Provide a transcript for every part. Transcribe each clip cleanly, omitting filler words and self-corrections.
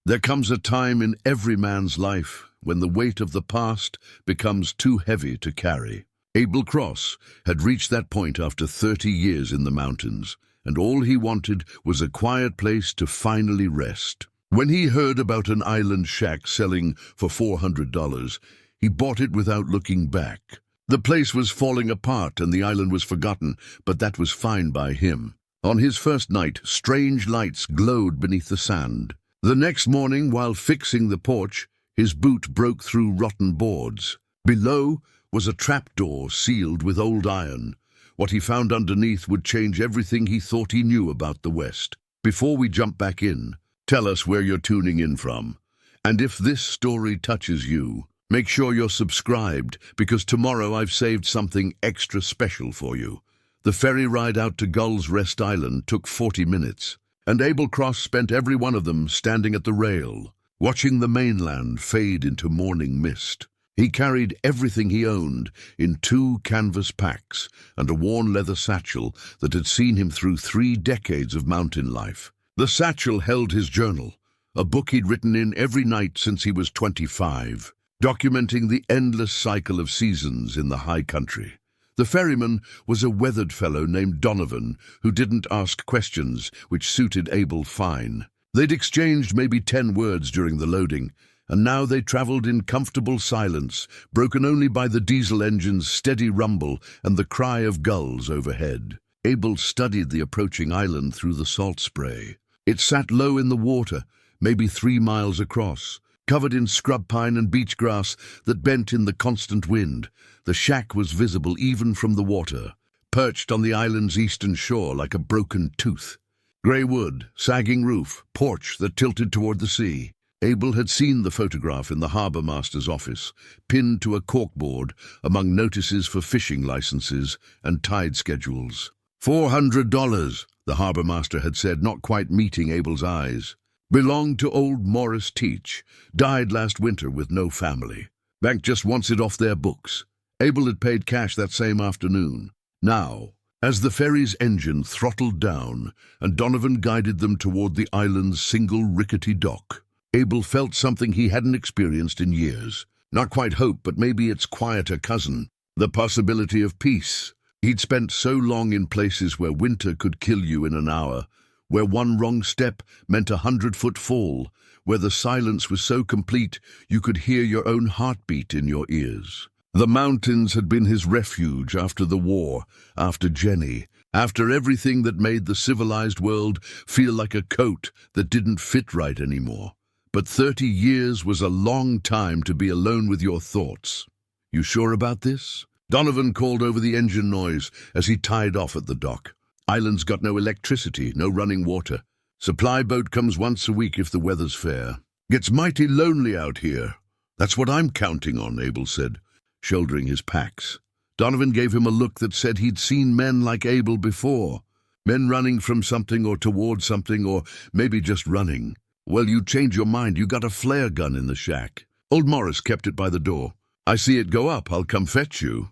There comes a time in every man's life when the weight of the past becomes too heavy to carry. Abel Cross had reached that point after 30 years in the mountains, and all he wanted was a quiet place to finally rest. When he heard about an island shack selling for $400, he bought it without looking back. The place was falling apart and the island was forgotten, but that was fine by him. On his first night, strange lights glowed beneath the sand. The next morning, while fixing the porch, his boot broke through rotten boards. Below was a trapdoor sealed with old iron. What he found underneath would change everything he thought he knew about the West. Before we jump back in, tell us where you're tuning in from. And if this story touches you, make sure you're subscribed, because tomorrow I've saved something extra special for you. The ferry ride out to Gull's Rest Island took 40 minutes, and Abel Cross spent every one of them standing at the rail, watching the mainland fade into morning mist. He carried everything he owned in 2 canvas packs and a worn leather satchel that had seen him through 3 decades of mountain life. The satchel held his journal, a book he'd written in every night since he was 25, documenting the endless cycle of seasons in the high country. The ferryman was a weathered fellow named Donovan who didn't ask questions, which suited Abel fine. They'd exchanged maybe 10 words during the loading, and now they traveled in comfortable silence, broken only by the diesel engine's steady rumble and the cry of gulls overhead. Abel studied the approaching island through the salt spray. It sat low in the water, maybe 3 miles across, covered in scrub pine and beach grass that bent in the constant wind. The shack was visible even from the water, perched on the island's eastern shore like a broken tooth. Grey wood, sagging roof, porch that tilted toward the sea. Abel had seen the photograph in the harbour master's office, pinned to a corkboard among notices for fishing licenses and tide schedules. $400, the harbour master had said, not quite meeting Abel's eyes. Belonged to old Morris Teach, died last winter with no family. Bank just wants it off their books. Abel had paid cash that same afternoon. Now, as the ferry's engine throttled down and Donovan guided them toward the island's single rickety dock, Abel felt something he hadn't experienced in years. Not quite hope, but maybe its quieter cousin, the possibility of peace. He'd spent so long in places where winter could kill you in an hour, where one wrong step meant 100-foot fall, where the silence was so complete you could hear your own heartbeat in your ears. The mountains had been his refuge after the war, after Jenny, after everything that made the civilized world feel like a coat that didn't fit right anymore. But 30 years was a long time to be alone with your thoughts. You sure about this? Donovan called over the engine noise as he tied off at the dock. Island's got no electricity, no running water. Supply boat comes once a week if the weather's fair. Gets mighty lonely out here. That's what I'm counting on, Abel said, shouldering his packs. Donovan gave him a look that said he'd seen men like Abel before. Men running from something or towards something, or maybe just running. Well, you change your mind. You got a flare gun in the shack. Old Morris kept it by the door. I see it go up. I'll come fetch you.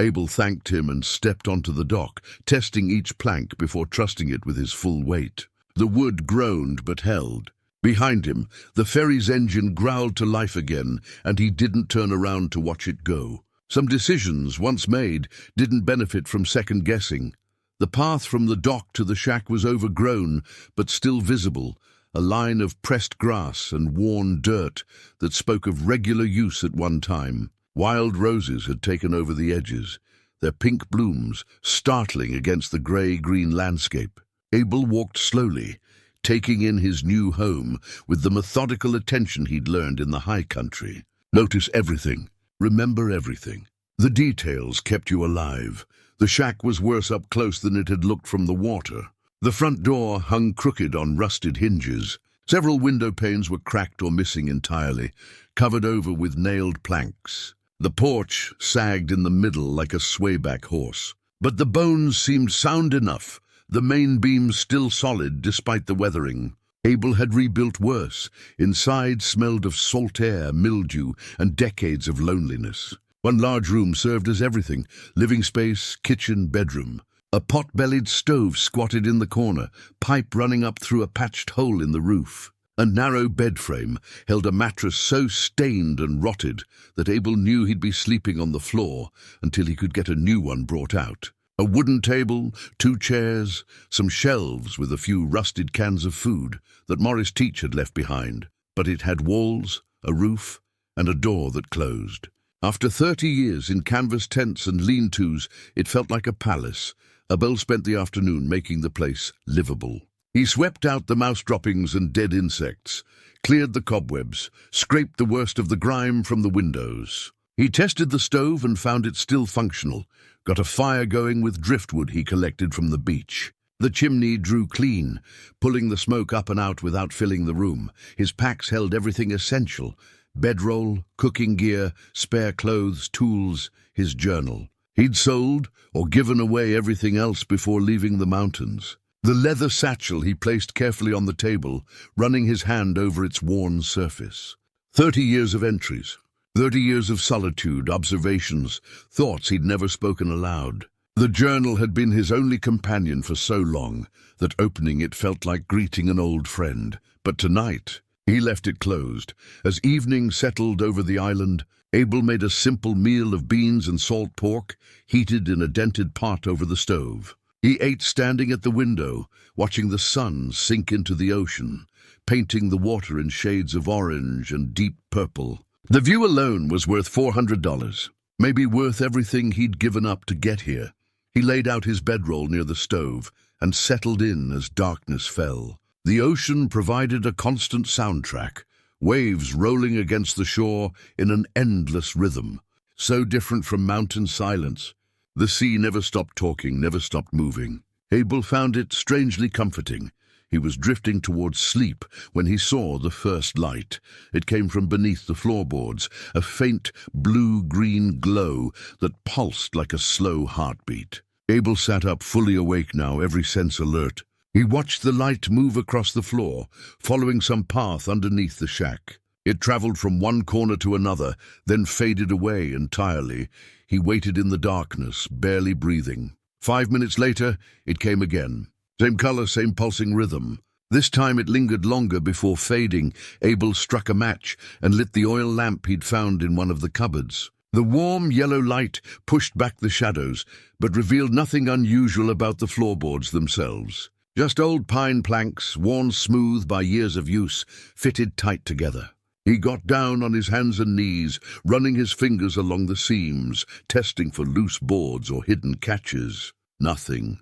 Abel thanked him and stepped onto the dock, testing each plank before trusting it with his full weight. The wood groaned but held. Behind him, the ferry's engine growled to life again, and he didn't turn around to watch it go. Some decisions, once made, didn't benefit from second-guessing. The path from the dock to the shack was overgrown, but still visible, a line of pressed grass and worn dirt that spoke of regular use at one time. Wild roses had taken over the edges, their pink blooms startling against the grey-green landscape. Abel walked slowly, taking in his new home with the methodical attention he'd learned in the high country. Notice everything, remember everything. The details kept you alive. The shack was worse up close than it had looked from the water. The front door hung crooked on rusted hinges. Several window panes were cracked or missing entirely, covered over with nailed planks. The porch sagged in the middle like a swayback horse. But the bones seemed sound enough, the main beams still solid despite the weathering. Abel had rebuilt worse. Inside smelled of salt air, mildew, and decades of loneliness. One large room served as everything: living space, kitchen, bedroom. A pot-bellied stove squatted in the corner, pipe running up through a patched hole in the roof. A narrow bed frame held a mattress so stained and rotted that Abel knew he'd be sleeping on the floor until he could get a new one brought out. A wooden table, 2 chairs, some shelves with a few rusted cans of food that Morris Teach had left behind, but it had walls, a roof, and a door that closed. After 30 years in canvas tents and lean-tos, it felt like a palace. Abel spent the afternoon making the place livable. He swept out the mouse droppings and dead insects, cleared the cobwebs, scraped the worst of the grime from the windows. He tested the stove and found it still functional, got a fire going with driftwood he collected from the beach. The chimney drew clean, pulling the smoke up and out without filling the room. His packs held everything essential: bedroll, cooking gear, spare clothes, tools, his journal. He'd sold or given away everything else before leaving the mountains. The leather satchel he placed carefully on the table, running his hand over its worn surface. 30 years of entries, 30 years of solitude, observations, thoughts he'd never spoken aloud. The journal had been his only companion for so long that opening it felt like greeting an old friend. But tonight, he left it closed. As evening settled over the island, Abel made a simple meal of beans and salt pork, heated in a dented pot over the stove. He ate standing at the window, watching the sun sink into the ocean, painting the water in shades of orange and deep purple. The view alone was worth $400, maybe worth everything he'd given up to get here. He laid out his bedroll near the stove and settled in as darkness fell. The ocean provided a constant soundtrack, waves rolling against the shore in an endless rhythm, so different from mountain silence. The sea never stopped talking, never stopped moving. Abel found it strangely comforting. He was drifting towards sleep when he saw the first light. It came from beneath the floorboards, a faint blue-green glow that pulsed like a slow heartbeat. Abel sat up, fully awake now, every sense alert. He watched the light move across the floor, following some path underneath the shack. It traveled from one corner to another, then faded away entirely. He waited in the darkness, barely breathing. 5 minutes later, it came again. Same color, same pulsing rhythm. This time it lingered longer before fading. Abel struck a match and lit the oil lamp he'd found in one of the cupboards. The warm yellow light pushed back the shadows, but revealed nothing unusual about the floorboards themselves. Just old pine planks, worn smooth by years of use, fitted tight together. He got down on his hands and knees, running his fingers along the seams, testing for loose boards or hidden catches. Nothing.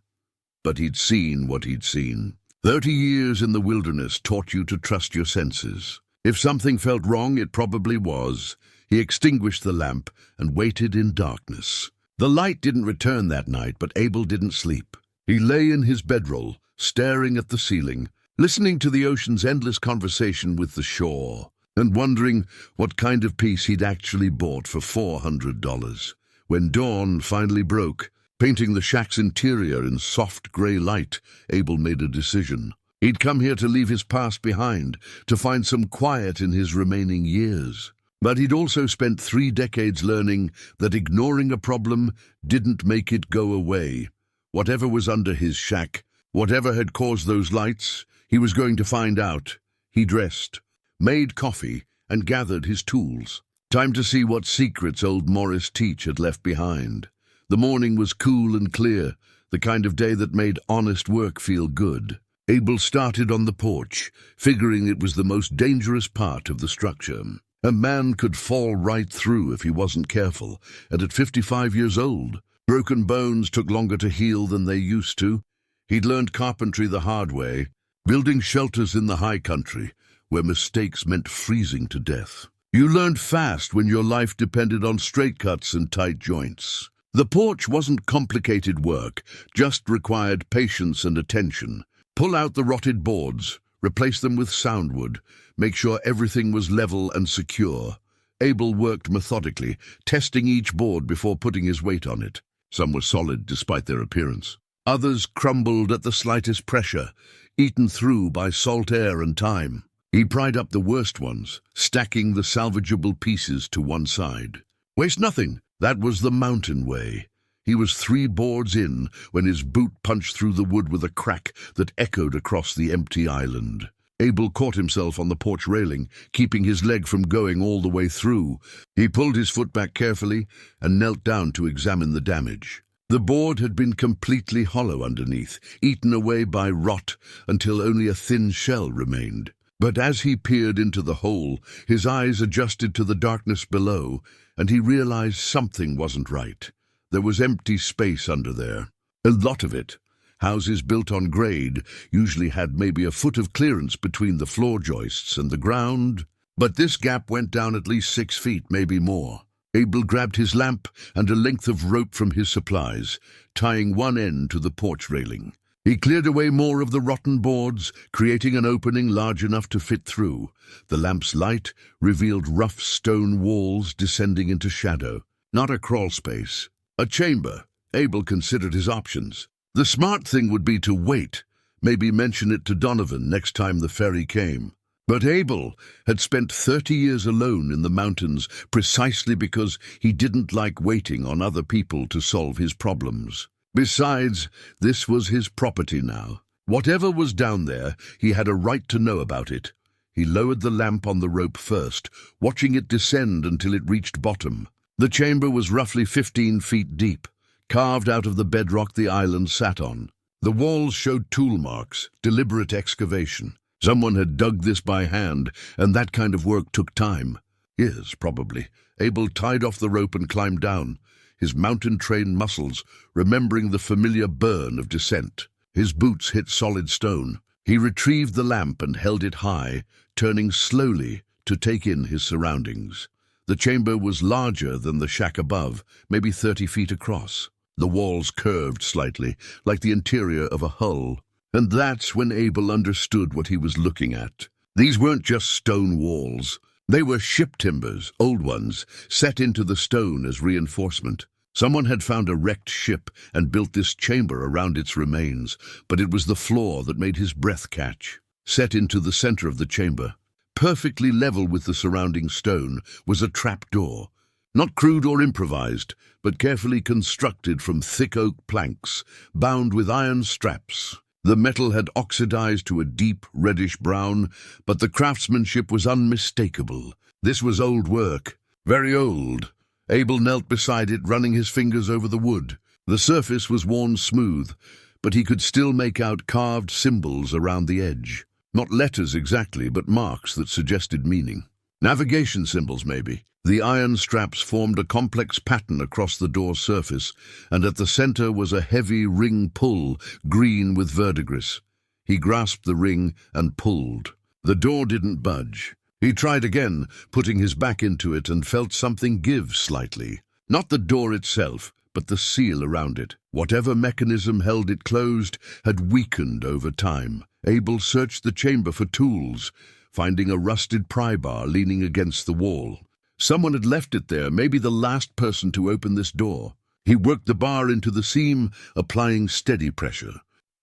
But he'd seen what he'd seen. 30 years in the wilderness taught you to trust your senses. If something felt wrong, it probably was. He extinguished the lamp and waited in darkness. The light didn't return that night, but Abel didn't sleep. He lay in his bedroll, staring at the ceiling, listening to the ocean's endless conversation with the shore, and wondering what kind of peace he'd actually bought for $400. When dawn finally broke, painting the shack's interior in soft grey light, Abel made a decision. He'd come here to leave his past behind, to find some quiet in his remaining years. But he'd also spent 3 decades learning that ignoring a problem didn't make it go away. Whatever was under his shack, whatever had caused those lights, he was going to find out. He dressed, made coffee, and gathered his tools. Time to see what secrets old Morris Teach had left behind. The morning was cool and clear, the kind of day that made honest work feel good. Abel started on the porch, figuring it was the most dangerous part of the structure. A man could fall right through if he wasn't careful, and at 55 years old, broken bones took longer to heal than they used to. He'd learned carpentry the hard way, building shelters in the high country, where mistakes meant freezing to death. You learned fast when your life depended on straight cuts and tight joints. The porch wasn't complicated work, just required patience and attention. Pull out the rotted boards, replace them with soundwood, make sure everything was level and secure. Abel worked methodically, testing each board before putting his weight on it. Some were solid despite their appearance. Others crumbled at the slightest pressure, eaten through by salt air and time. He pried up the worst ones, stacking the salvageable pieces to one side. Waste nothing. That was the mountain way. He was 3 boards in when his boot punched through the wood with a crack that echoed across the empty island. Abel caught himself on the porch railing, keeping his leg from going all the way through. He pulled his foot back carefully and knelt down to examine the damage. The board had been completely hollow underneath, eaten away by rot until only a thin shell remained. But as he peered into the hole, his eyes adjusted to the darkness below, and he realized something wasn't right. There was empty space under there. A lot of it. Houses built on grade usually had maybe a foot of clearance between the floor joists and the ground, but this gap went down at least 6 feet, maybe more. Abel grabbed his lamp and a length of rope from his supplies, tying one end to the porch railing. He cleared away more of the rotten boards, creating an opening large enough to fit through. The lamp's light revealed rough stone walls descending into shadow. Not a crawl space. A chamber. Abel considered his options. The smart thing would be to wait, maybe mention it to Donovan next time the ferry came. But Abel had spent 30 years alone in the mountains precisely because he didn't like waiting on other people to solve his problems. Besides, this was his property now. Whatever was down there, he had a right to know about it. He lowered the lamp on the rope first, watching it descend until it reached bottom. The chamber was roughly 15 feet deep, carved out of the bedrock the island sat on. The walls showed tool marks, deliberate excavation. Someone had dug this by hand, and that kind of work took time. Years, probably. Abel tied off the rope and climbed down, his mountain-trained muscles remembering the familiar burn of descent. His boots hit solid stone. He retrieved the lamp and held it high, turning slowly to take in his surroundings. The chamber was larger than the shack above, maybe 30 feet across. The walls curved slightly, like the interior of a hull. And that's when Abel understood what he was looking at. These weren't just stone walls. They were ship timbers, old ones, set into the stone as reinforcement. Someone had found a wrecked ship and built this chamber around its remains, but it was the floor that made his breath catch. Set into the center of the chamber, perfectly level with the surrounding stone, was a trapdoor. Not crude or improvised, but carefully constructed from thick oak planks, bound with iron straps. The metal had oxidized to a deep reddish brown, but the craftsmanship was unmistakable. This was old work, very old. Abel knelt beside it, running his fingers over the wood. The surface was worn smooth, but he could still make out carved symbols around the edge. Not letters exactly, but marks that suggested meaning. Navigation symbols, maybe. The iron straps formed a complex pattern across the door's surface, and at the center was a heavy ring pull, green with verdigris. He grasped the ring and pulled. The door didn't budge. He tried again, putting his back into it, and felt something give slightly. Not the door itself, but the seal around it. Whatever mechanism held it closed had weakened over time. Abel searched the chamber for tools, finding a rusted pry bar leaning against the wall. Someone had left it there, maybe the last person to open this door. He worked the bar into the seam, applying steady pressure.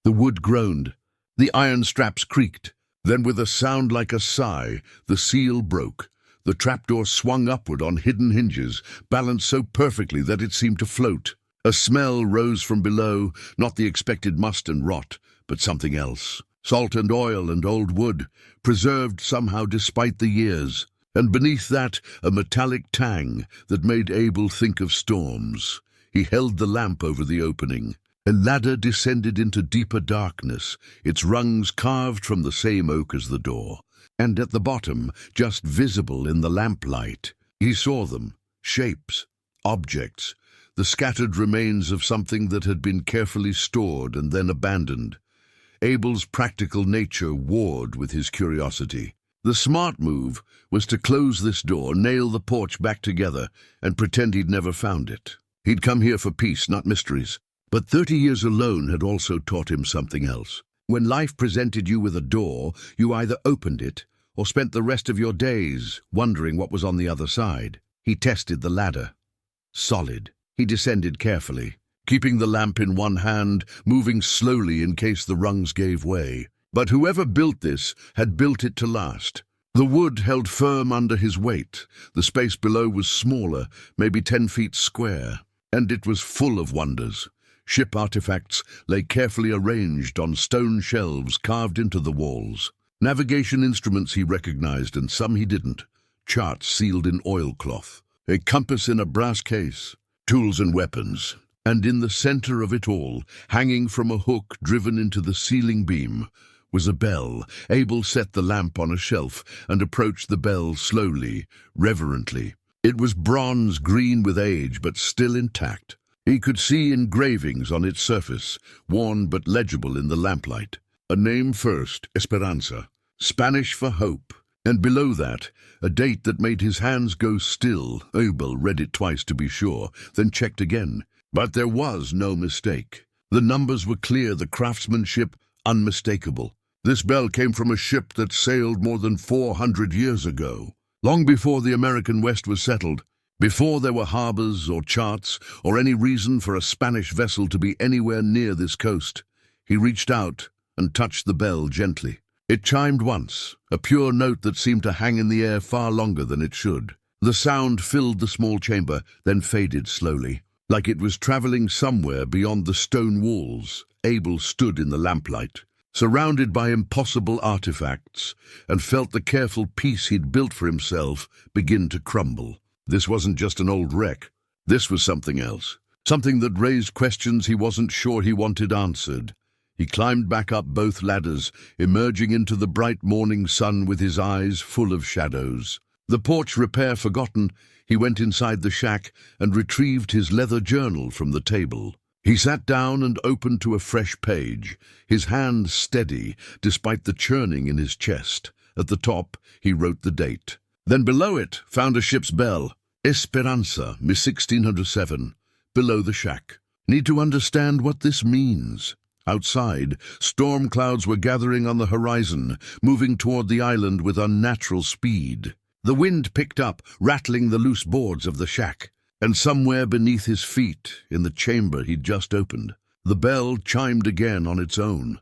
The wood groaned. The iron straps creaked. Then, with a sound like a sigh, the seal broke. The trapdoor swung upward on hidden hinges, balanced so perfectly that it seemed to float. A smell rose from below, not the expected must and rot, but something else. Salt and oil and old wood, preserved somehow despite the years. And beneath that, a metallic tang that made Abel think of storms. He held the lamp over the opening. A ladder descended into deeper darkness, its rungs carved from the same oak as the door. And at the bottom, just visible in the lamplight, he saw them, shapes, objects, the scattered remains of something that had been carefully stored and then abandoned. Abel's practical nature warred with his curiosity. The smart move was to close this door, nail the porch back together, and pretend he'd never found it. He'd come here for peace, not mysteries. But 30 years alone had also taught him something else. When life presented you with a door, you either opened it or spent the rest of your days wondering what was on the other side. He tested the ladder. Solid. He descended carefully, keeping the lamp in one hand, moving slowly in case the rungs gave way. But whoever built this had built it to last. The wood held firm under his weight. The space below was smaller, maybe 10 feet square, and it was full of wonders. Ship artifacts lay carefully arranged on stone shelves carved into the walls. Navigation instruments he recognized and some he didn't. Charts sealed in oilcloth. A compass in a brass case. Tools and weapons. And in the center of it all, hanging from a hook driven into the ceiling beam, was a bell. Abel set the lamp on a shelf and approached the bell slowly, reverently. It was bronze green with age, but still intact. He could see engravings on its surface, worn but legible in the lamplight. A name first, Esperanza, Spanish for hope, and below that, a date that made his hands go still. Abel read it twice to be sure, then checked again. But there was no mistake. The numbers were clear, the craftsmanship unmistakable. This bell came from a ship that sailed more than 400 years ago, long before the American West was settled, before there were harbors or charts or any reason for a Spanish vessel to be anywhere near this coast. He reached out and touched the bell gently. It chimed once, a pure note that seemed to hang in the air far longer than it should. The sound filled the small chamber, then faded slowly. Like it was traveling somewhere beyond the stone walls, Abel stood in the lamplight, surrounded by impossible artifacts, and felt the careful peace he'd built for himself begin to crumble. This wasn't just an old wreck. This was something else. Something that raised questions he wasn't sure he wanted answered. He climbed back up both ladders, emerging into the bright morning sun with his eyes full of shadows. The porch repair forgotten, he went inside the shack and retrieved his leather journal from the table. He sat down and opened to a fresh page, his hand steady despite the churning in his chest. At the top, he wrote the date. Then below it, found a ship's bell. Esperanza, Miss 1607, below the shack. Need to understand what this means. Outside, storm clouds were gathering on the horizon, moving toward the island with unnatural speed. The wind picked up, rattling the loose boards of the shack, and somewhere beneath his feet, in the chamber he'd just opened, the bell chimed again on its own.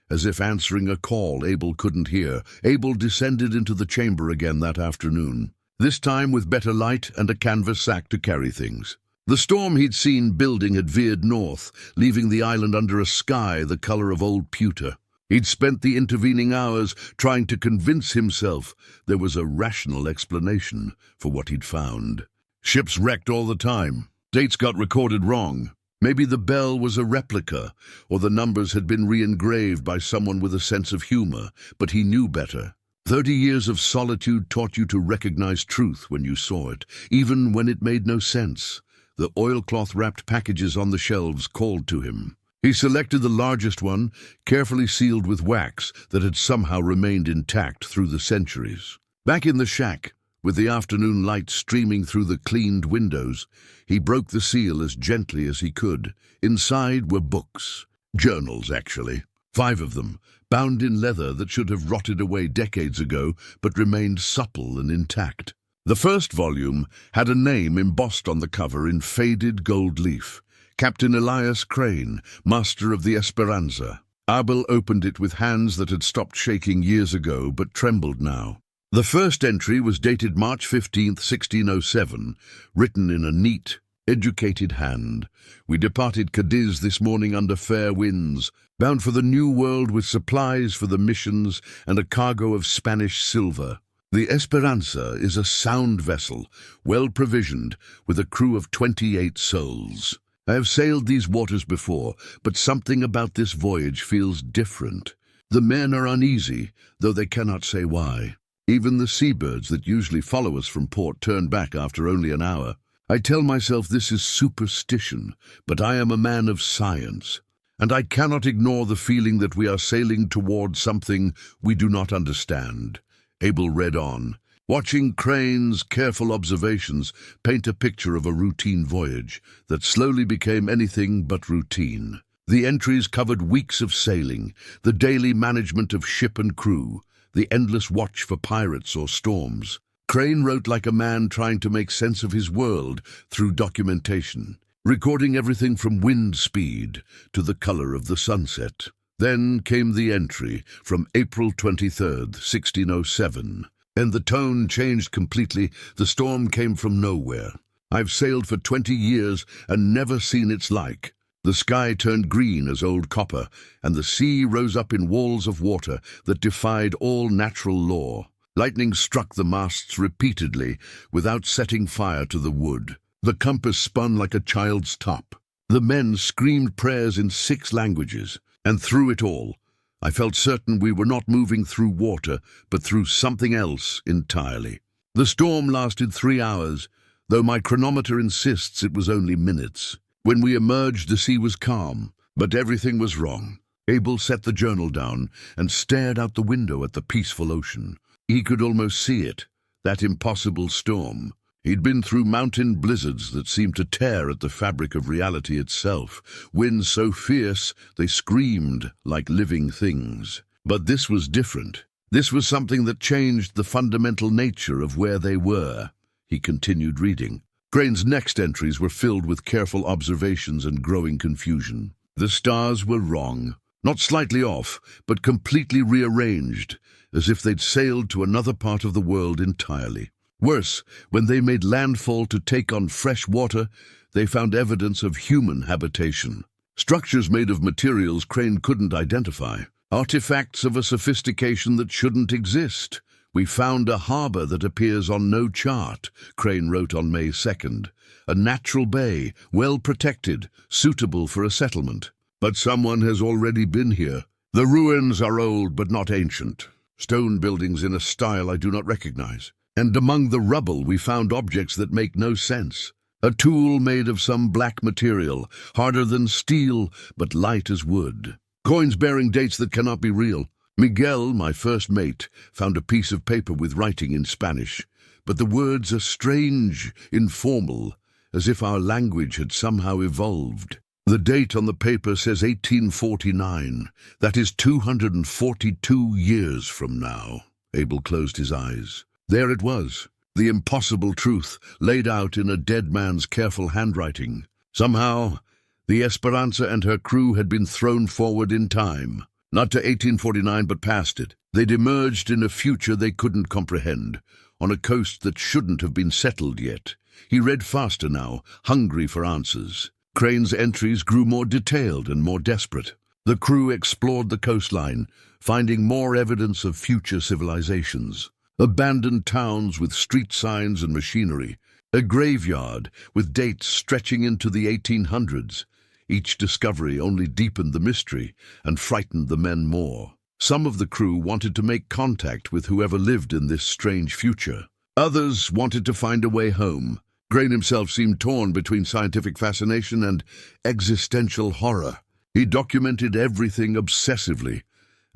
As if answering a call Abel couldn't hear, Abel descended into the chamber again that afternoon, this time with better light and a canvas sack to carry things. The storm he'd seen building had veered north, leaving the island under a sky the color of old pewter. He'd spent the intervening hours trying to convince himself there was a rational explanation for what he'd found. Ships wrecked all the time. Dates got recorded wrong. Maybe the bell was a replica, or the numbers had been re-engraved by someone with a sense of humor, but he knew better. 30 years of solitude taught you to recognize truth when you saw it, even when it made no sense. The oilcloth-wrapped packages on the shelves called to him. He selected the largest one, carefully sealed with wax that had somehow remained intact through the centuries. Back in the shack, with the afternoon light streaming through the cleaned windows, he broke the seal as gently as he could. Inside were books. Journals, actually. 5 of them, bound in leather that should have rotted away decades ago, but remained supple and intact. The first volume had a name embossed on the cover in faded gold leaf. Captain Elias Crane, master of the Esperanza. Abel opened it with hands that had stopped shaking years ago, but trembled now. The first entry was dated March 15th, 1607, written in a neat, educated hand. We departed Cadiz this morning under fair winds, bound for the New World with supplies for the missions and a cargo of Spanish silver. The Esperanza is a sound vessel, well provisioned, with a crew of 28 souls. I have sailed these waters before, but something about this voyage feels different. The men are uneasy, though they cannot say why. Even the seabirds that usually follow us from port turn back after only an hour. I tell myself this is superstition, but I am a man of science, and I cannot ignore the feeling that we are sailing toward something we do not understand. Abel read on, watching Crane's careful observations paint a picture of a routine voyage that slowly became anything but routine. The entries covered weeks of sailing, the daily management of ship and crew, the endless watch for pirates or storms. Crane wrote like a man trying to make sense of his world through documentation, recording everything from wind speed to the color of the sunset. Then came the entry from April 23rd, 1607, and the tone changed completely. The storm came from nowhere. I've sailed for 20 years and never seen its like. The sky turned green as old copper, and the sea rose up in walls of water that defied all natural law. Lightning struck the masts repeatedly without setting fire to the wood. The compass spun like a child's top. The men screamed prayers in 6 languages, and through it all, I felt certain we were not moving through water, but through something else entirely. The storm lasted 3 hours, though my chronometer insists it was only minutes. When we emerged, the sea was calm, but everything was wrong. Abel set the journal down and stared out the window at the peaceful ocean. He could almost see it, that impossible storm. He'd been through mountain blizzards that seemed to tear at the fabric of reality itself, winds so fierce they screamed like living things. But this was different. This was something that changed the fundamental nature of where they were. He continued reading. Crane's next entries were filled with careful observations and growing confusion. The stars were wrong, not slightly off, but completely rearranged, as if they'd sailed to another part of the world entirely. Worse, when they made landfall to take on fresh water, they found evidence of human habitation. Structures made of materials Crane couldn't identify. Artifacts of a sophistication that shouldn't exist. "We found a harbor that appears on no chart," Crane wrote on May 2nd. "A natural bay, well protected, suitable for a settlement. But someone has already been here. The ruins are old but not ancient. Stone buildings in a style I do not recognize. And among the rubble we found objects that make no sense. A tool made of some black material, harder than steel but light as wood. Coins bearing dates that cannot be real. Miguel, my first mate, found a piece of paper with writing in Spanish, but the words are strange, informal, as if our language had somehow evolved. The date on the paper says 1849. That is 242 years from now." Abel closed his eyes. There it was, the impossible truth, laid out in a dead man's careful handwriting. Somehow, the Esperanza and her crew had been thrown forward in time. Not to 1849, but past it. They'd emerged in a future they couldn't comprehend, on a coast that shouldn't have been settled yet. He read faster now, hungry for answers. Crane's entries grew more detailed and more desperate. The crew explored the coastline, finding more evidence of future civilizations. Abandoned towns with street signs and machinery. A graveyard with dates stretching into the 1800s. Each discovery only deepened the mystery and frightened the men more. Some of the crew wanted to make contact with whoever lived in this strange future. Others wanted to find a way home. Crane himself seemed torn between scientific fascination and existential horror. He documented everything obsessively,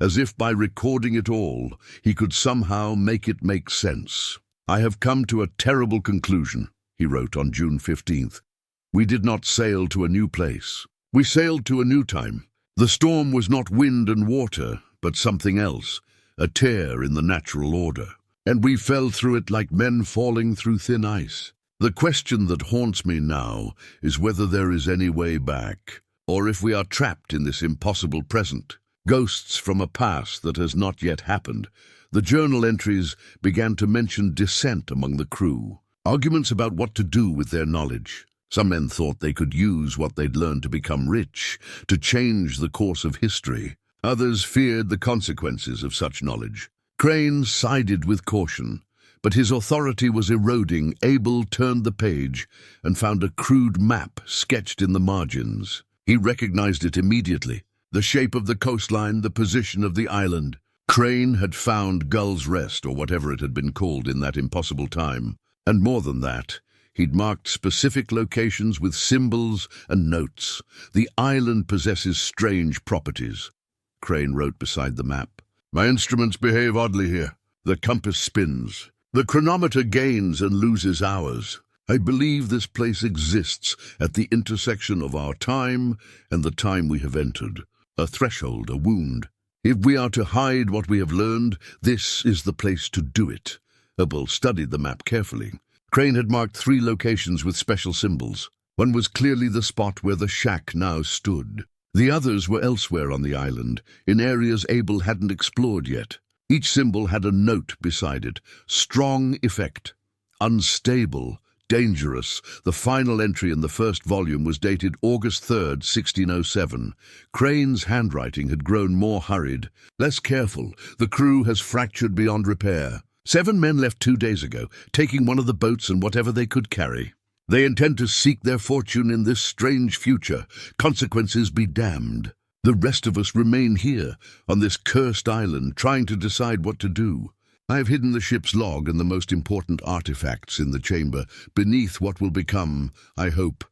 as if by recording it all, he could somehow make it make sense. "I have come to a terrible conclusion," he wrote on June 15th. "We did not sail to a new place. We sailed to a new time. The storm was not wind and water, but something else, a tear in the natural order. And we fell through it like men falling through thin ice. The question that haunts me now is whether there is any way back, or if we are trapped in this impossible present. Ghosts from a past that has not yet happened." The journal entries began to mention dissent among the crew, arguments about what to do with their knowledge. Some men thought they could use what they'd learned to become rich, to change the course of history. Others feared the consequences of such knowledge. Crane sided with caution, but his authority was eroding. Abel turned the page and found a crude map sketched in the margins. He recognized it immediately. The shape of the coastline, the position of the island. Crane had found Gull's Rest, or whatever it had been called in that impossible time. And more than that, he'd marked specific locations with symbols and notes. "The island possesses strange properties," Crane wrote beside the map. "My instruments behave oddly here. The compass spins. The chronometer gains and loses hours. I believe this place exists at the intersection of our time and the time we have entered. A threshold, a wound. If we are to hide what we have learned, this is the place to do it." Abel studied the map carefully. Crane had marked 3 locations with special symbols. One was clearly the spot where the shack now stood. The others were elsewhere on the island, in areas Abel hadn't explored yet. Each symbol had a note beside it. Strong effect. Unstable. dangerous. The final entry in the first volume was dated August 3rd, 1607. Crane's handwriting had grown more hurried, less careful. The crew has fractured beyond repair. 7 men left 2 days ago, taking one of the boats and whatever they could carry. They intend to seek their fortune in this strange future. Consequences be damned. The rest of us remain here, on this cursed island, trying to decide what to do. I have hidden the ship's log and the most important artifacts in the chamber, beneath what will become, I hope,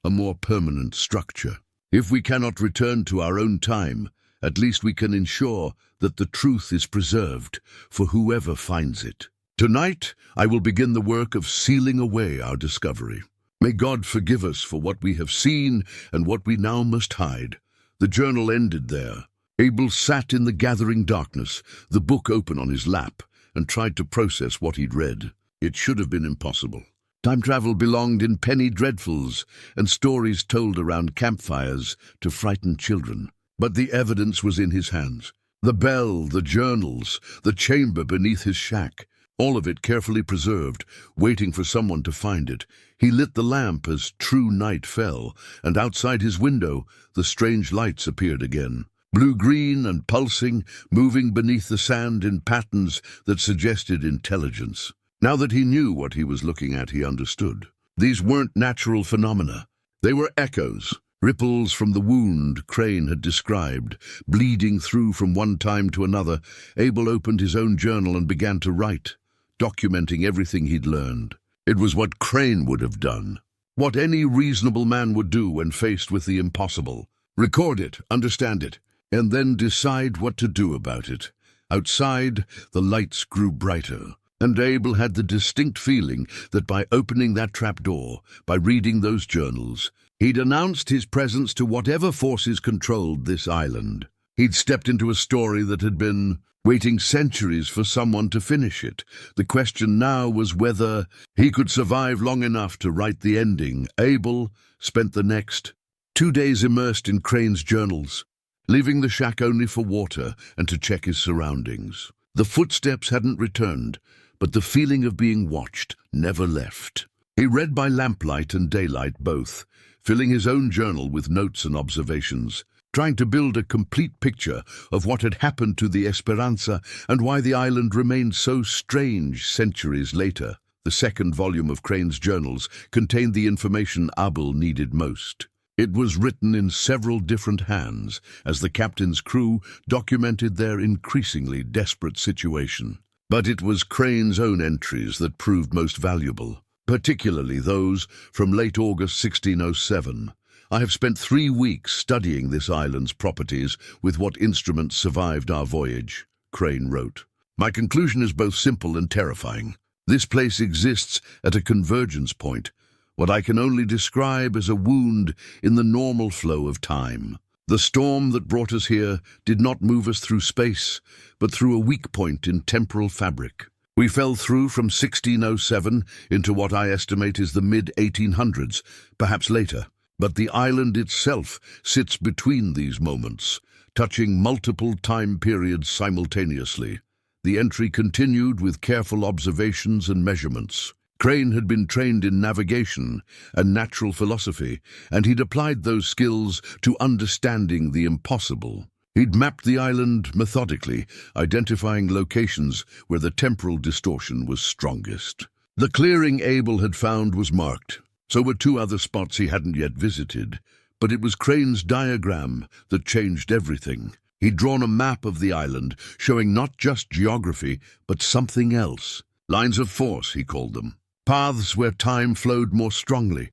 a more permanent structure. If we cannot return to our own time, at least we can ensure that the truth is preserved for whoever finds it. Tonight, I will begin the work of sealing away our discovery. May God forgive us for what we have seen and what we now must hide. The journal ended there. Abel sat in the gathering darkness, the book open on his lap, and tried to process what he'd read. It should have been impossible. Time travel belonged in penny dreadfuls and stories told around campfires to frighten children. But the evidence was in his hands. The bell, the journals, the chamber beneath his shack, all of it carefully preserved, waiting for someone to find it. He lit the lamp as true night fell, and outside his window the strange lights appeared again. Blue-green and pulsing, moving beneath the sand in patterns that suggested intelligence. Now that he knew what he was looking at, he understood. These weren't natural phenomena. They were echoes, ripples from the wound Crane had described, bleeding through from one time to another. Abel opened his own journal and began to write, documenting everything he'd learned. It was what Crane would have done, what any reasonable man would do when faced with the impossible. Record it, understand it, and then decide what to do about it. Outside, the lights grew brighter, and Abel had the distinct feeling that by opening that trapdoor, by reading those journals, he'd announced his presence to whatever forces controlled this island. He'd stepped into a story that had been waiting centuries for someone to finish it. The question now was whether he could survive long enough to write the ending. Abel spent the next 2 days immersed in Crane's journals, leaving the shack only for water and to check his surroundings. The footsteps hadn't returned, but the feeling of being watched never left. He read by lamplight and daylight both, filling his own journal with notes and observations, trying to build a complete picture of what had happened to the Esperanza and why the island remained so strange centuries later. The second volume of Crane's journals contained the information Abel needed most. It was written in several different hands as the captain's crew documented their increasingly desperate situation. But it was Crane's own entries that proved most valuable, particularly those from late August 1607. I have spent 3 weeks studying this island's properties with what instruments survived our voyage, Crane wrote. My conclusion is both simple and terrifying. This place exists at a convergence point, what I can only describe as a wound in the normal flow of time. The storm that brought us here did not move us through space, but through a weak point in temporal fabric. We fell through from 1607 into what I estimate is the mid-1800s, perhaps later. But the island itself sits between these moments, touching multiple time periods simultaneously. The entry continued with careful observations and measurements. Crane had been trained in navigation and natural philosophy, and he'd applied those skills to understanding the impossible. He'd mapped the island methodically, identifying locations where the temporal distortion was strongest. The clearing Abel had found was marked. So were 2 other spots he hadn't yet visited, but it was Crane's diagram that changed everything. He'd drawn a map of the island, showing not just geography, but something else. Lines of force, he called them. Paths where time flowed more strongly,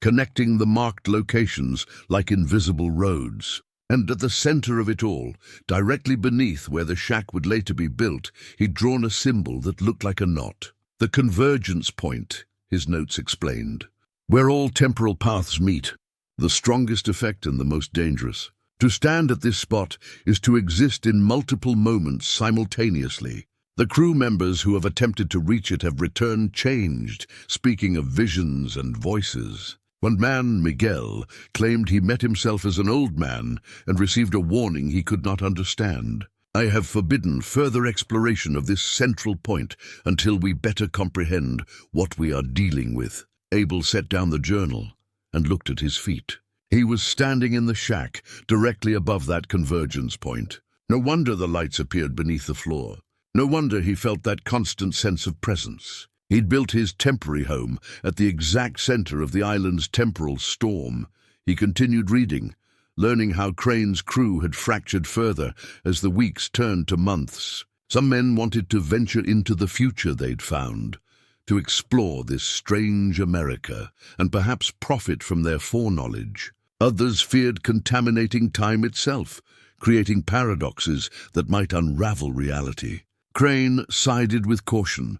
connecting the marked locations like invisible roads. And at the center of it all, directly beneath where the shack would later be built, he'd drawn a symbol that looked like a knot. The convergence point, his notes explained. Where all temporal paths meet, the strongest effect and the most dangerous. To stand at this spot is to exist in multiple moments simultaneously. The crew members who have attempted to reach it have returned changed, speaking of visions and voices. One man, Miguel, claimed he met himself as an old man and received a warning he could not understand. I have forbidden further exploration of this central point until we better comprehend what we are dealing with. Abel set down the journal and looked at his feet. He was standing in the shack, directly above that convergence point. No wonder the lights appeared beneath the floor. No wonder he felt that constant sense of presence. He'd built his temporary home at the exact center of the island's temporal storm. He continued reading, learning how Crane's crew had fractured further as the weeks turned to months. Some men wanted to venture into the future they'd found, to explore this strange America and perhaps profit from their foreknowledge. Others feared contaminating time itself, creating paradoxes that might unravel reality. Crane sided with caution,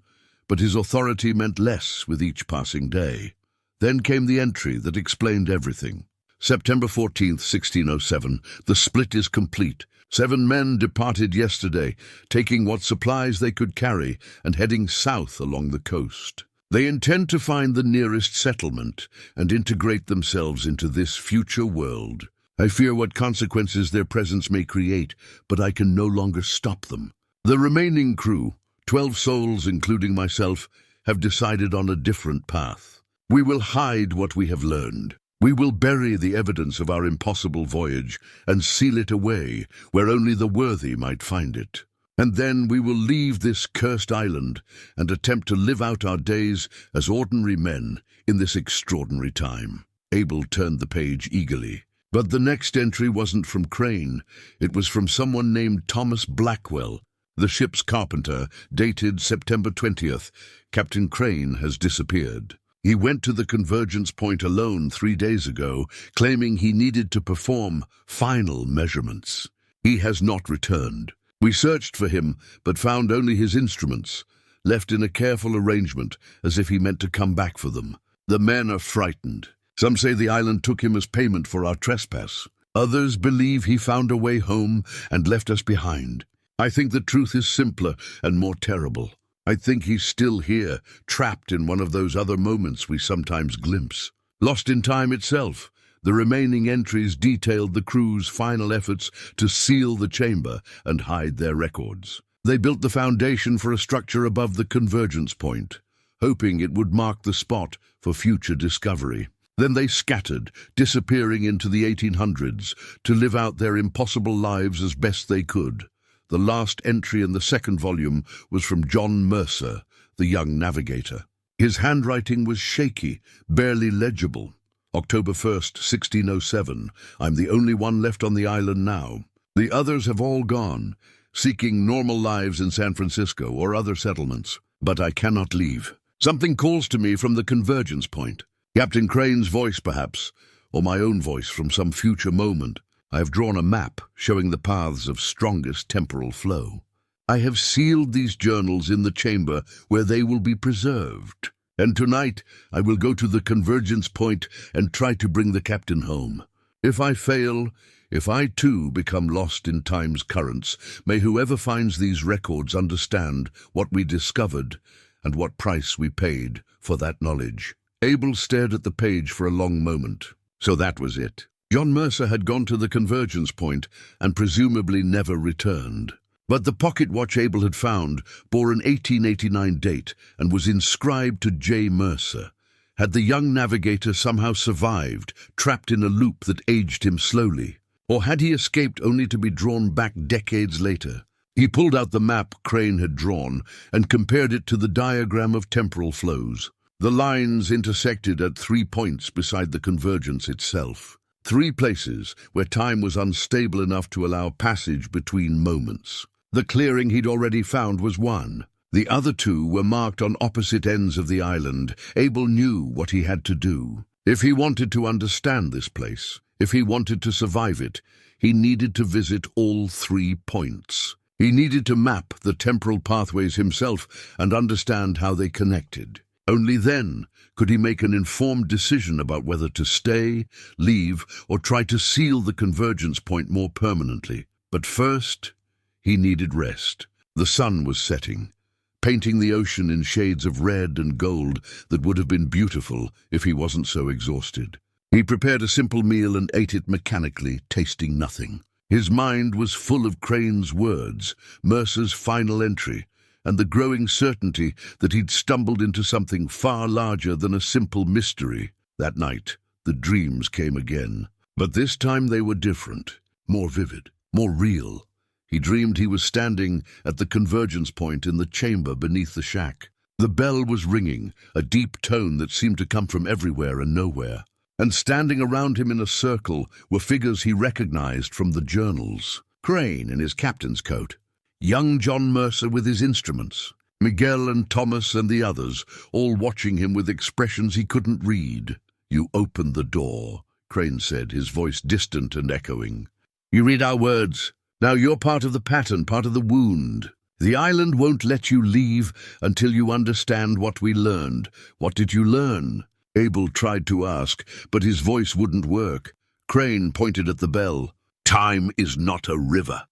but his authority meant less with each passing day. Then came the entry that explained everything. September 14th, 1607, the split is complete. 7 men departed yesterday, taking what supplies they could carry and heading south along the coast. They intend to find the nearest settlement and integrate themselves into this future world. I fear what consequences their presence may create, but I can no longer stop them. The remaining crew, 12 souls including myself, have decided on a different path. We will hide what we have learned. We will bury the evidence of our impossible voyage and seal it away where only the worthy might find it. And then we will leave this cursed island and attempt to live out our days as ordinary men in this extraordinary time. Abel turned the page eagerly. But the next entry wasn't from Crane. It was from someone named Thomas Blackwell, the ship's carpenter, dated September 20th. Captain Crane has disappeared. He went to the convergence point alone 3 days ago, claiming he needed to perform final measurements. He has not returned. We searched for him, but found only his instruments, left in a careful arrangement as if he meant to come back for them. The men are frightened. Some say the island took him as payment for our trespass. Others believe he found a way home and left us behind. I think the truth is simpler and more terrible. I think he's still here, trapped in one of those other moments we sometimes glimpse. Lost in time itself, the remaining entries detailed the crew's final efforts to seal the chamber and hide their records. They built the foundation for a structure above the convergence point, hoping it would mark the spot for future discovery. Then they scattered, disappearing into the 1800s to live out their impossible lives as best they could. The last entry in the second volume was from John Mercer, the young navigator. His handwriting was shaky, barely legible. October 1st, 1607. I'm the only one left on the island now. The others have all gone, seeking normal lives in San Francisco or other settlements. But I cannot leave. Something calls to me from the convergence point. Captain Crane's voice, perhaps, or my own voice from some future moment. I have drawn a map showing the paths of strongest temporal flow. I have sealed these journals in the chamber where they will be preserved. And tonight I will go to the convergence point and try to bring the captain home. If I fail, if I too become lost in time's currents, may whoever finds these records understand what we discovered and what price we paid for that knowledge. Abel stared at the page for a long moment. So that was it. John Mercer had gone to the convergence point and presumably never returned. But the pocket watch Abel had found bore an 1889 date and was inscribed to J. Mercer. Had the young navigator somehow survived, trapped in a loop that aged him slowly? Or had he escaped only to be drawn back decades later? He pulled out the map Crane had drawn and compared it to the diagram of temporal flows. The lines intersected at 3 points beside the convergence itself. 3 places where time was unstable enough to allow passage between moments. The clearing he'd already found was one. The other 2 were marked on opposite ends of the island. Abel knew what he had to do. If he wanted to understand this place, if he wanted to survive it, he needed to visit all 3 points. He needed to map the temporal pathways himself and understand how they connected. Only then could he make an informed decision about whether to stay, leave, or try to seal the convergence point more permanently. But first, he needed rest. The sun was setting, painting the ocean in shades of red and gold that would have been beautiful if he wasn't so exhausted. He prepared a simple meal and ate it mechanically, tasting nothing. His mind was full of Crane's words, Mercer's final entry, and the growing certainty that he'd stumbled into something far larger than a simple mystery. That night, the dreams came again. But this time they were different, more vivid, more real. He dreamed he was standing at the convergence point in the chamber beneath the shack. The bell was ringing, a deep tone that seemed to come from everywhere and nowhere. And standing around him in a circle were figures he recognized from the journals. Crane in his captain's coat, young John Mercer with his instruments, Miguel and Thomas and the others, all watching him with expressions he couldn't read. "You opened the door," Crane said, his voice distant and echoing. "You read our words. Now you're part of the pattern, part of the wound. The island won't let you leave until you understand what we learned." "What did you learn?" Abel tried to ask, but his voice wouldn't work. Crane pointed at the bell. "Time is not a river.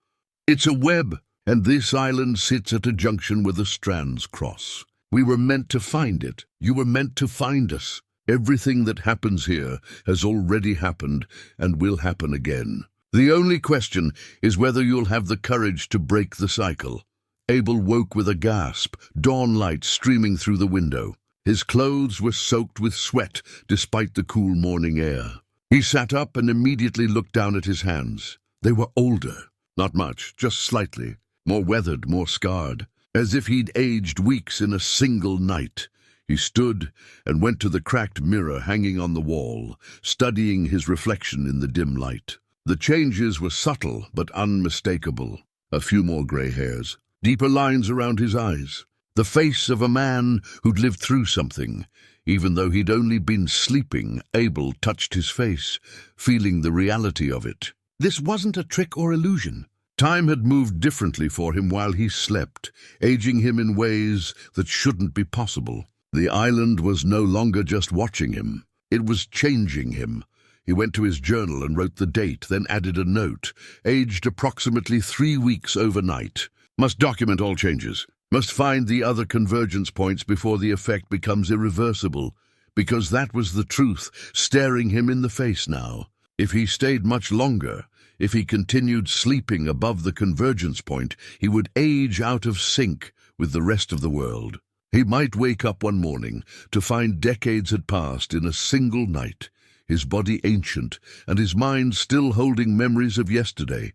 It's a web, and this island sits at a junction where the strands cross. We were meant to find it. You were meant to find us. Everything that happens here has already happened and will happen again. The only question is whether you'll have the courage to break the cycle." Abel woke with a gasp, dawn light streaming through the window. His clothes were soaked with sweat despite the cool morning air. He sat up and immediately looked down at his hands. They were older. Not much, just slightly. More weathered, more scarred. As if he'd aged weeks in a single night. He stood and went to the cracked mirror hanging on the wall, studying his reflection in the dim light. The changes were subtle but unmistakable. A few more grey hairs, deeper lines around his eyes. The face of a man who'd lived through something. Even though he'd only been sleeping, Abel touched his face, feeling the reality of it. This wasn't a trick or illusion. Time had moved differently for him while he slept, aging him in ways that shouldn't be possible. The island was no longer just watching him. It was changing him. He went to his journal and wrote the date, then added a note. Aged approximately 3 weeks overnight. Must document all changes. Must find the other convergence points before the effect becomes irreversible. Because that was the truth, staring him in the face now. If he stayed much longer, if he continued sleeping above the convergence point, he would age out of sync with the rest of the world. He might wake up one morning to find decades had passed in a single night, his body ancient and his mind still holding memories of yesterday,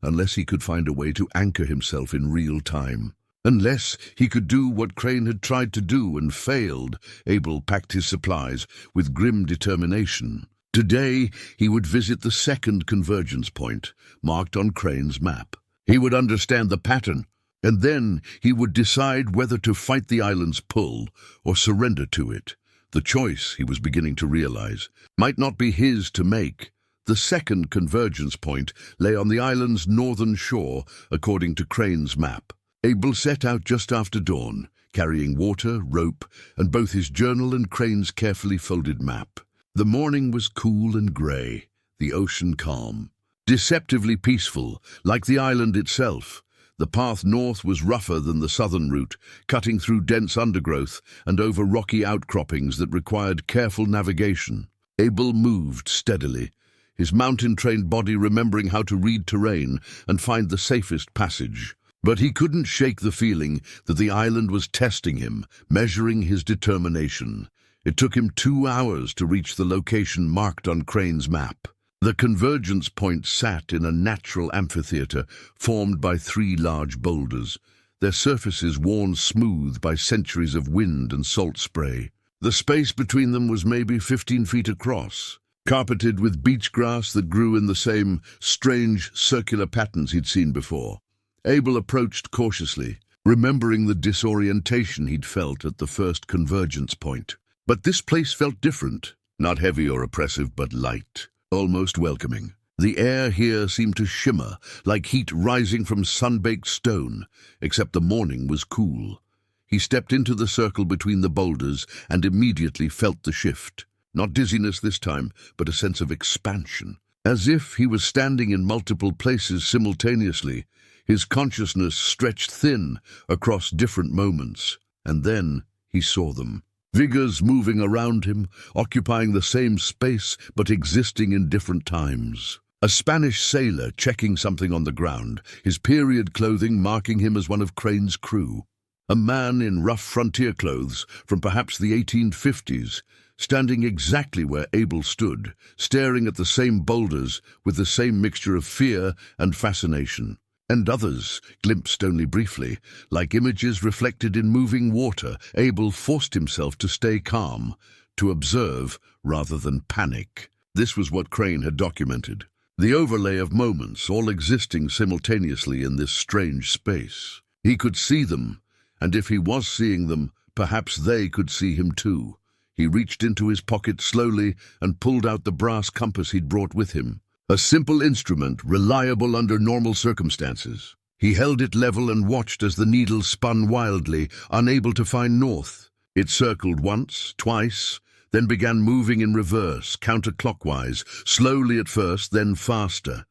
unless he could find a way to anchor himself in real time. Unless he could do what Crane had tried to do and failed. Abel packed his supplies with grim determination. Today he would visit the second convergence point, marked on Crane's map. He would understand the pattern, and then he would decide whether to fight the island's pull or surrender to it. The choice, he was beginning to realize, might not be his to make. The second convergence point lay on the island's northern shore, according to Crane's map. Abel set out just after dawn, carrying water, rope, and both his journal and Crane's carefully folded map. The morning was cool and grey, the ocean calm. Deceptively peaceful, like the island itself. The path north was rougher than the southern route, cutting through dense undergrowth and over rocky outcroppings that required careful navigation. Abel moved steadily, his mountain-trained body remembering how to read terrain and find the safest passage. But he couldn't shake the feeling that the island was testing him, measuring his determination. It took him 2 hours to reach the location marked on Crane's map. The convergence point sat in a natural amphitheater formed by 3 large boulders, their surfaces worn smooth by centuries of wind and salt spray. The space between them was maybe 15 feet across, carpeted with beach grass that grew in the same strange circular patterns he'd seen before. Abel approached cautiously, remembering the disorientation he'd felt at the first convergence point. But this place felt different, not heavy or oppressive, but light, almost welcoming. The air here seemed to shimmer, like heat rising from sun-baked stone, except the morning was cool. He stepped into the circle between the boulders and immediately felt the shift. Not dizziness this time, but a sense of expansion. As if he was standing in multiple places simultaneously, his consciousness stretched thin across different moments. And then he saw them. Figures moving around him, occupying the same space but existing in different times. A Spanish sailor checking something on the ground, his period clothing marking him as one of Crane's crew. A man in rough frontier clothes from perhaps the 1850s, standing exactly where Abel stood, staring at the same boulders with the same mixture of fear and fascination. And others, glimpsed only briefly, like images reflected in moving water. Abel forced himself to stay calm, to observe rather than panic. This was what Crane had documented. The overlay of moments, all existing simultaneously in this strange space. He could see them, and if he was seeing them, perhaps they could see him too. He reached into his pocket slowly and pulled out the brass compass he'd brought with him. A simple instrument, reliable under normal circumstances. He held it level and watched as the needle spun wildly, unable to find north. It circled once, twice, then began moving in reverse, counterclockwise, slowly at first, then faster.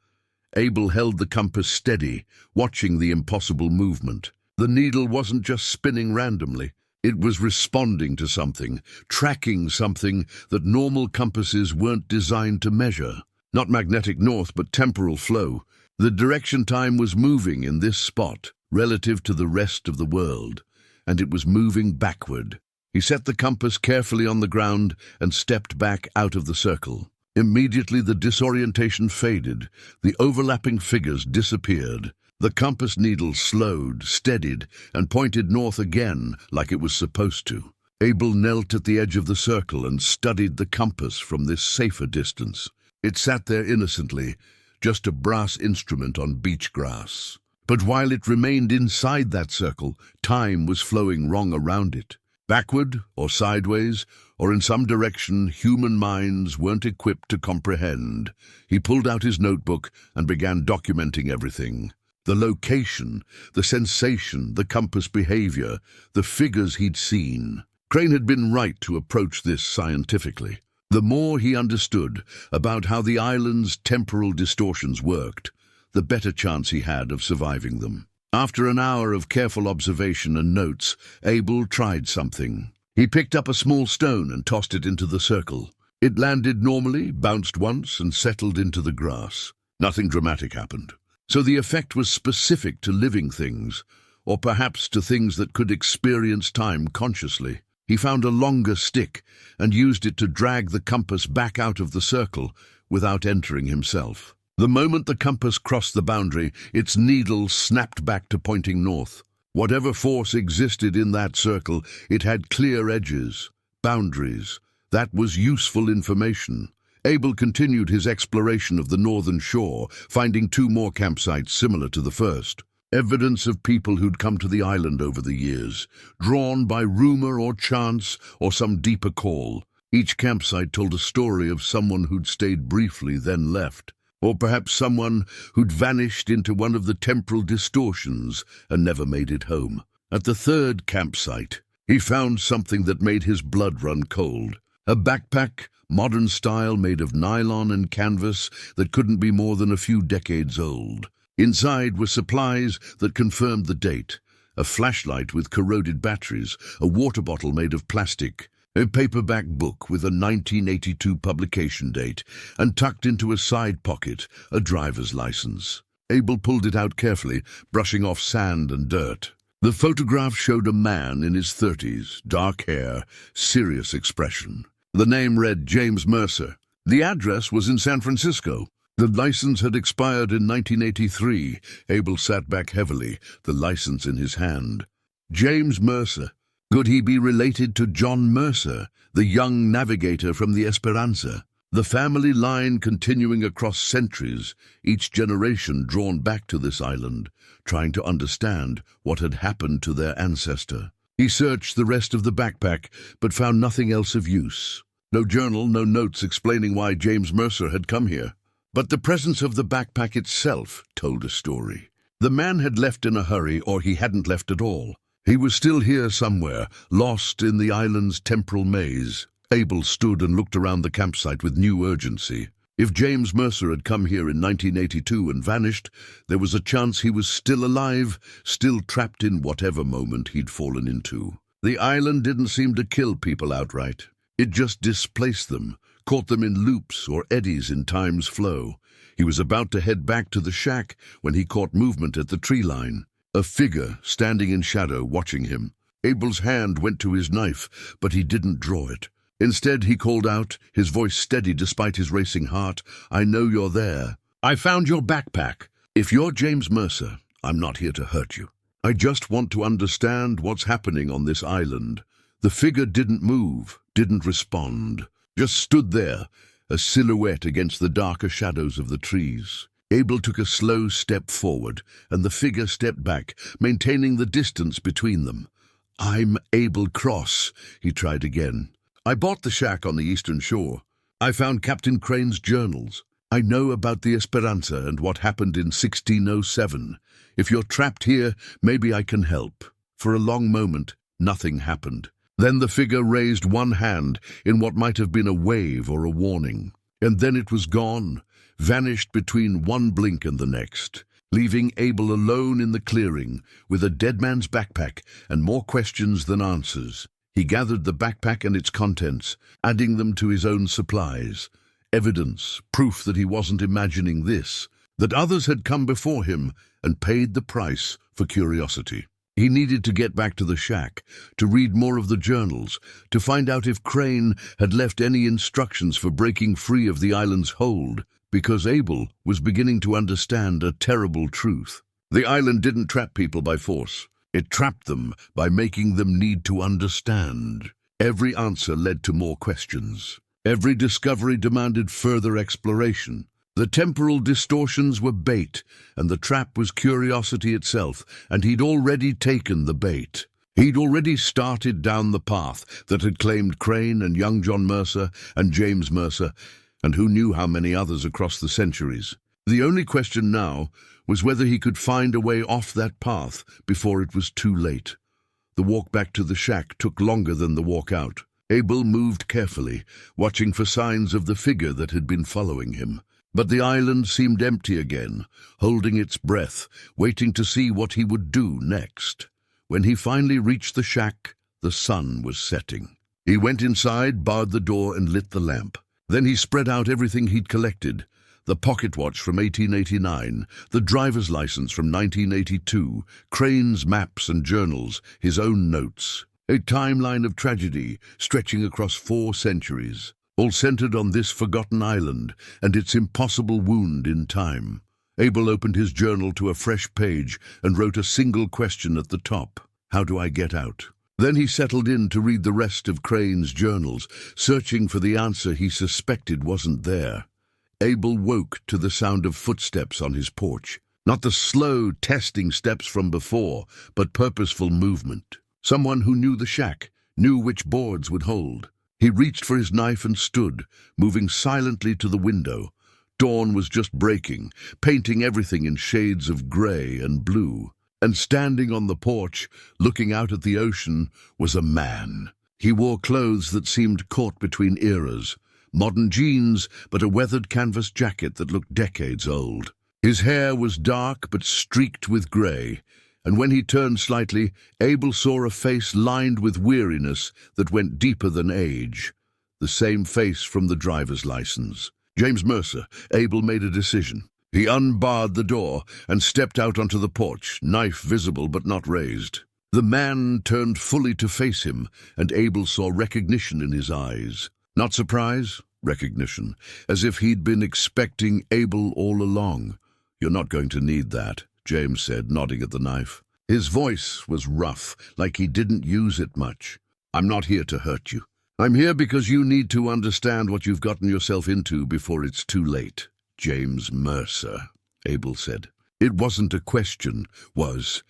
Abel held the compass steady, watching the impossible movement. The needle wasn't just spinning randomly. It was responding to something, tracking something that normal compasses weren't designed to measure. Not magnetic north, but temporal flow. The direction time was moving in this spot, relative to the rest of the world, and it was moving backward. He set the compass carefully on the ground and stepped back out of the circle. Immediately the disorientation faded, the overlapping figures disappeared. The compass needle slowed, steadied, and pointed north again like it was supposed to. Abel knelt at the edge of the circle and studied the compass from this safer distance. It sat there innocently, just a brass instrument on beach grass. But while it remained inside that circle, time was flowing wrong around it. Backward or sideways, or in some direction human minds weren't equipped to comprehend. He pulled out his notebook and began documenting everything. The location, the sensation, the compass behavior, the figures he'd seen. Crane had been right to approach this scientifically. The more he understood about how the island's temporal distortions worked, the better chance he had of surviving them. After an hour of careful observation and notes, Abel tried something. He picked up a small stone and tossed it into the circle. It landed normally, bounced once, and settled into the grass. Nothing dramatic happened. So the effect was specific to living things, or perhaps to things that could experience time consciously. He found a longer stick and used it to drag the compass back out of the circle without entering himself. The moment the compass crossed the boundary, its needle snapped back to pointing north. Whatever force existed in that circle, it had clear edges, boundaries. That was useful information. Abel continued his exploration of the northern shore, finding 2 more campsites similar to the first. Evidence of people who'd come to the island over the years, drawn by rumor or chance or some deeper call. Each campsite told a story of someone who'd stayed briefly, then left. Or perhaps someone who'd vanished into one of the temporal distortions and never made it home. At the 3rd campsite, he found something that made his blood run cold. A backpack, modern style, made of nylon and canvas that couldn't be more than a few decades old. Inside were supplies that confirmed the date, a flashlight with corroded batteries, a water bottle made of plastic, a paperback book with a 1982 publication date, and tucked into a side pocket, a driver's license. Abel pulled it out carefully, brushing off sand and dirt. The photograph showed a man in his 30s, dark hair, serious expression. The name read James Mercer. The address was in San Francisco. The license had expired in 1983. Abel sat back heavily, the license in his hand. James Mercer. Could he be related to John Mercer, the young navigator from the Esperanza? The family line continuing across centuries, each generation drawn back to this island, trying to understand what had happened to their ancestor. He searched the rest of the backpack, but found nothing else of use. No journal, no notes explaining why James Mercer had come here. But the presence of the backpack itself told a story. The man had left in a hurry, or he hadn't left at all. He was still here somewhere, lost in the island's temporal maze. Abel stood and looked around the campsite with new urgency. If James Mercer had come here in 1982 and vanished, there was a chance he was still alive, still trapped in whatever moment he'd fallen into. The island didn't seem to kill people outright. It just displaced them, caught them in loops or eddies in time's flow. He was about to head back to the shack when he caught movement at the tree line. A figure standing in shadow watching him. Abel's hand went to his knife, but he didn't draw it. Instead, he called out, his voice steady despite his racing heart, "I know you're there. I found your backpack. If you're James Mercer, I'm not here to hurt you. I just want to understand what's happening on this island." The figure didn't move, didn't respond, just stood there, a silhouette against the darker shadows of the trees. Abel took a slow step forward, and the figure stepped back, maintaining the distance between them. "I'm Abel Cross," he tried again. "I bought the shack on the eastern shore. I found Captain Crane's journals. I know about the Esperanza and what happened in 1607. If you're trapped here, maybe I can help." For a long moment, nothing happened. Then the figure raised one hand in what might have been a wave or a warning. And then it was gone, vanished between one blink and the next, leaving Abel alone in the clearing with a dead man's backpack and more questions than answers. He gathered the backpack and its contents, adding them to his own supplies. Evidence, proof that he wasn't imagining this, that others had come before him and paid the price for curiosity. He needed to get back to the shack, to read more of the journals, to find out if Crane had left any instructions for breaking free of the island's hold, because Abel was beginning to understand a terrible truth. The island didn't trap people by force. It trapped them by making them need to understand. Every answer led to more questions. Every discovery demanded further exploration. The temporal distortions were bait, and the trap was curiosity itself, and he'd already taken the bait. He'd already started down the path that had claimed Crane and young John Mercer and James Mercer, and who knew how many others across the centuries. The only question now was whether he could find a way off that path before it was too late. The walk back to the shack took longer than the walk out. Abel moved carefully, watching for signs of the figure that had been following him. But the island seemed empty again, holding its breath, waiting to see what he would do next. When he finally reached the shack, the sun was setting. He went inside, barred the door, and lit the lamp. Then he spread out everything he'd collected: the pocket watch from 1889, the driver's license from 1982, Crane's maps and journals, his own notes. A timeline of tragedy stretching across 4 centuries. All centered on this forgotten island and its impossible wound in time. Abel opened his journal to a fresh page and wrote a single question at the top: "How do I get out?" Then he settled in to read the rest of Crane's journals, searching for the answer he suspected wasn't there. Abel woke to the sound of footsteps on his porch. Not the slow, testing steps from before, but purposeful movement. Someone who knew the shack, knew which boards would hold. He reached for his knife and stood, moving silently to the window. Dawn was just breaking, painting everything in shades of gray and blue. And standing on the porch, looking out at the ocean, was a man. He wore clothes that seemed caught between eras. Modern jeans, but a weathered canvas jacket that looked decades old. His hair was dark but streaked with gray, and when he turned slightly, Abel saw a face lined with weariness that went deeper than age. The same face from the driver's license. James Mercer. Abel made a decision. He unbarred the door and stepped out onto the porch, knife visible but not raised. The man turned fully to face him, and Abel saw recognition in his eyes. Not surprise, recognition, as if he'd been expecting Abel all along. "You're not going to need that," James said, nodding at the knife. His voice was rough, like he didn't use it much. "I'm not here to hurt you. I'm here because you need to understand what you've gotten yourself into before it's too late." "James Mercer," Abel said. It wasn't a question, was.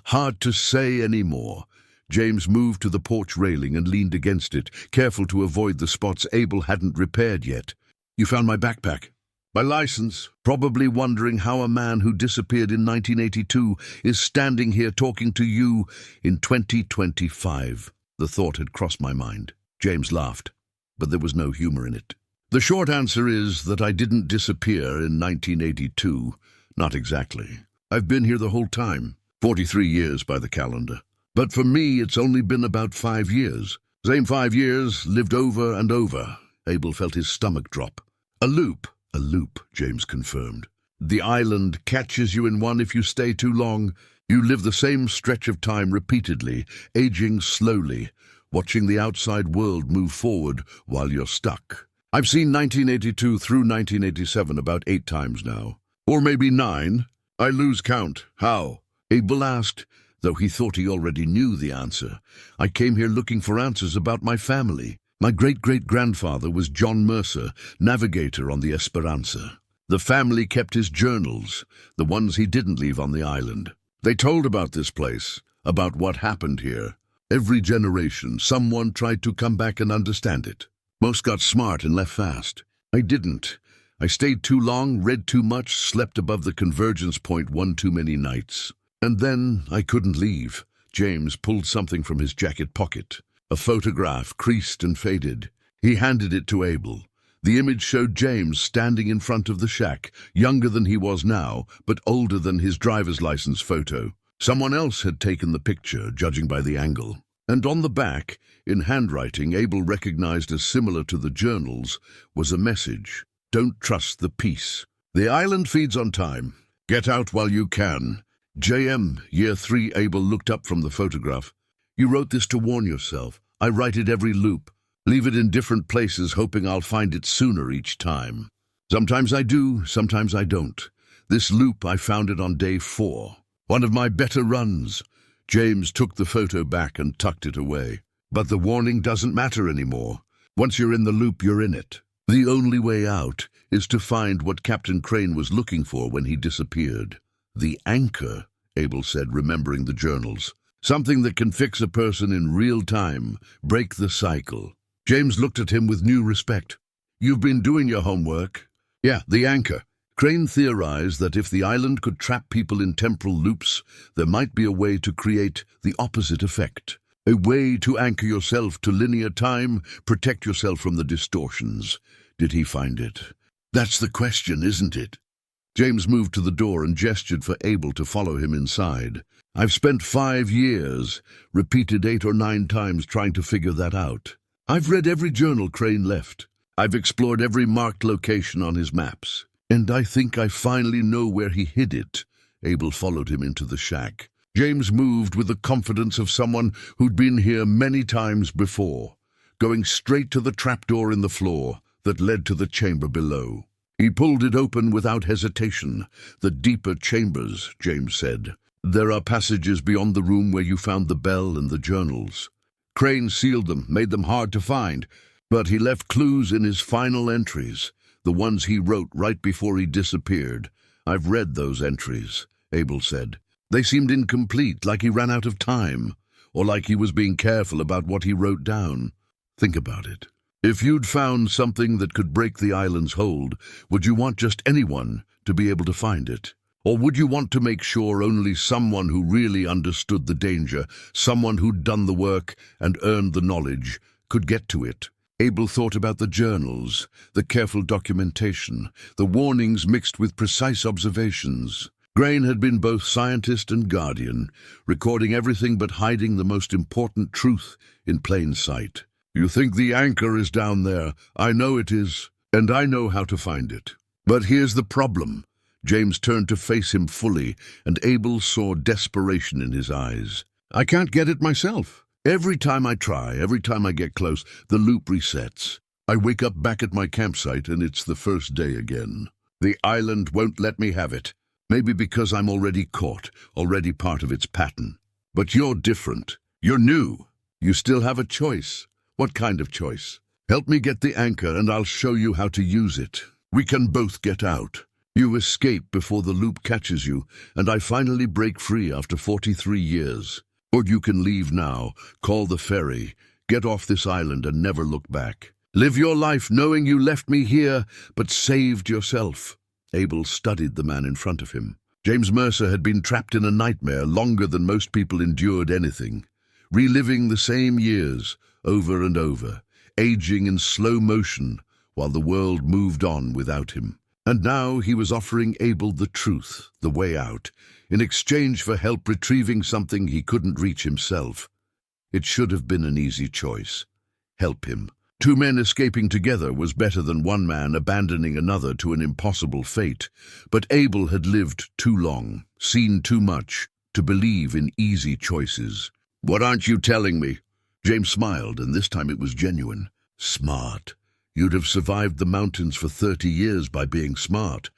Hard to say any more. James moved to the porch railing and leaned against it, careful to avoid the spots Abel hadn't repaired yet. "You found my backpack." "My license," probably wondering how a man who disappeared in 1982 is standing here talking to you in 2025. The thought had crossed my mind. James laughed, but there was no humor in it. "The short answer is that I didn't disappear in 1982. Not exactly. I've been here the whole time, 43 years by the calendar. But for me, it's only been about 5 years. Same 5 years, lived over and over." Abel felt his stomach drop. A loop, James confirmed. The island catches you in one if you stay too long. You live the same stretch of time repeatedly, aging slowly, watching the outside world move forward while you're stuck. I've seen 1982 through 1987 about 8 times now. Or maybe 9. I lose count. How? Abel asked, though he thought he already knew the answer. I came here looking for answers about my family. My great-great-grandfather was John Mercer, navigator on the Esperanza. The family kept his journals, the ones he didn't leave on the island. They told about this place, about what happened here. Every generation, someone tried to come back and understand it. Most got smart and left fast. I didn't. I stayed too long, read too much, slept above the convergence point one too many nights. And then I couldn't leave. James pulled something from his jacket pocket. A photograph, creased and faded. He handed it to Abel. The image showed James standing in front of the shack, younger than he was now, but older than his driver's license photo. Someone else had taken the picture, judging by the angle. And on the back, in handwriting Abel recognized as similar to the journals, was a message. Don't trust the peace. The island feeds on time. Get out while you can. JM, Year 3. Abel looked up from the photograph. You wrote this to warn yourself. I write it every loop. Leave it in different places, hoping I'll find it sooner each time. Sometimes I do, sometimes I don't. This loop, I found it on day 4. One of my better runs. James took the photo back and tucked it away. But the warning doesn't matter anymore. Once you're in the loop, you're in it. The only way out is to find what Captain Crane was looking for when he disappeared. The anchor, Abel said, remembering the journals. Something that can fix a person in real time, break the cycle. James looked at him with new respect. You've been doing your homework. Yeah, the anchor. Crane theorized that if the island could trap people in temporal loops, there might be a way to create the opposite effect. A way to anchor yourself to linear time, protect yourself from the distortions. Did he find it? That's the question, isn't it? James moved to the door and gestured for Abel to follow him inside. I've spent 5 years, repeated 8 or 9 times trying to figure that out. I've read every journal Crane left. I've explored every marked location on his maps. And I think I finally know where he hid it. Abel followed him into the shack. James moved with the confidence of someone who'd been here many times before, going straight to the trapdoor in the floor that led to the chamber below. He pulled it open without hesitation. The deeper chambers, James said. There are passages beyond the room where you found the bell and the journals. Crane sealed them, made them hard to find, but he left clues in his final entries, the ones he wrote right before he disappeared. I've read those entries, Abel said. They seemed incomplete, like he ran out of time, or like he was being careful about what he wrote down. Think about it. If you'd found something that could break the island's hold, would you want just anyone to be able to find it? Or would you want to make sure only someone who really understood the danger, someone who'd done the work and earned the knowledge, could get to it? Abel thought about the journals, the careful documentation, the warnings mixed with precise observations. Crane had been both scientist and guardian, recording everything but hiding the most important truth in plain sight. You think the anchor is down there? I know it is, and I know how to find it. But here's the problem. James turned to face him fully, and Abel saw desperation in his eyes. I can't get it myself. Every time I try, every time I get close, the loop resets. I wake up back at my campsite and it's the first day again. The island won't let me have it. Maybe because I'm already caught, already part of its pattern. But you're different. You're new. You still have a choice. What kind of choice? Help me get the anchor and I'll show you how to use it. We can both get out. You escape before the loop catches you, and I finally break free after 43 years. Or you can leave now, call the ferry, get off this island and never look back. Live your life knowing you left me here, but saved yourself. Abel studied the man in front of him. James Mercer had been trapped in a nightmare longer than most people endured anything, reliving the same years over and over, aging in slow motion while the world moved on without him. And now he was offering Abel the truth, the way out, in exchange for help retrieving something he couldn't reach himself. It should have been an easy choice. Help him, Two men escaping together was better than one man abandoning another to an impossible fate. But Abel had lived too long, seen too much, to believe in easy choices. "What aren't you telling me?" James smiled, and this time it was genuine. "Smart. You'd have survived the mountains for 30 years by being smart.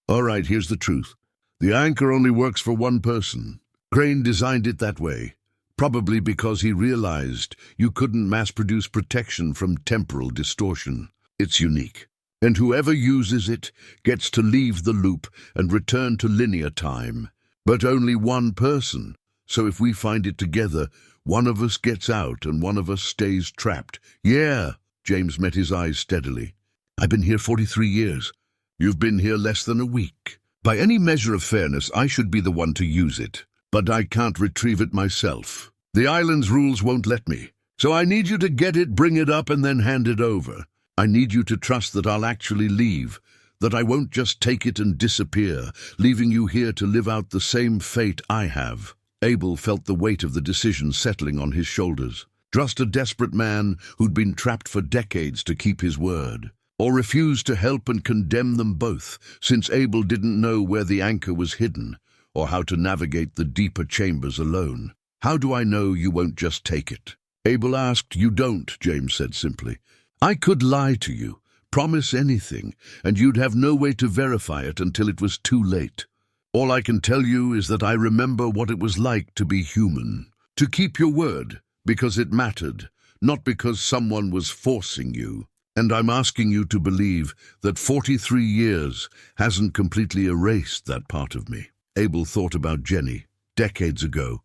All right, here's the truth. The anchor only works for one person. Crane designed it that way, probably because he realized you couldn't mass-produce protection from temporal distortion. It's unique, and whoever uses it gets to leave the loop and return to linear time. But only one person, so if we find it together, one of us gets out and one of us stays trapped." "Yeah," James met his eyes steadily. "I've been here 43 years. You've been here less than a week. By any measure of fairness, I should be the one to use it. But I can't retrieve it myself. The island's rules won't let me. So I need you to get it, bring it up, and then hand it over. I need you to trust that I'll actually leave, that I won't just take it and disappear, leaving you here to live out the same fate I have." Abel felt the weight of the decision settling on his shoulders. Trust a desperate man who'd been trapped for decades to keep his word, or refuse to help and condemn them both, since Abel didn't know where the anchor was hidden, or how to navigate the deeper chambers alone. "How do I know you won't just take it?" Abel asked. "You don't," James said simply. "I could lie to you, promise anything, and you'd have no way to verify it until it was too late. All I can tell you is that I remember what it was like to be human, to keep your word, because it mattered, not because someone was forcing you. And I'm asking you to believe that 43 years hasn't completely erased that part of me." Abel thought about Jenny, decades ago,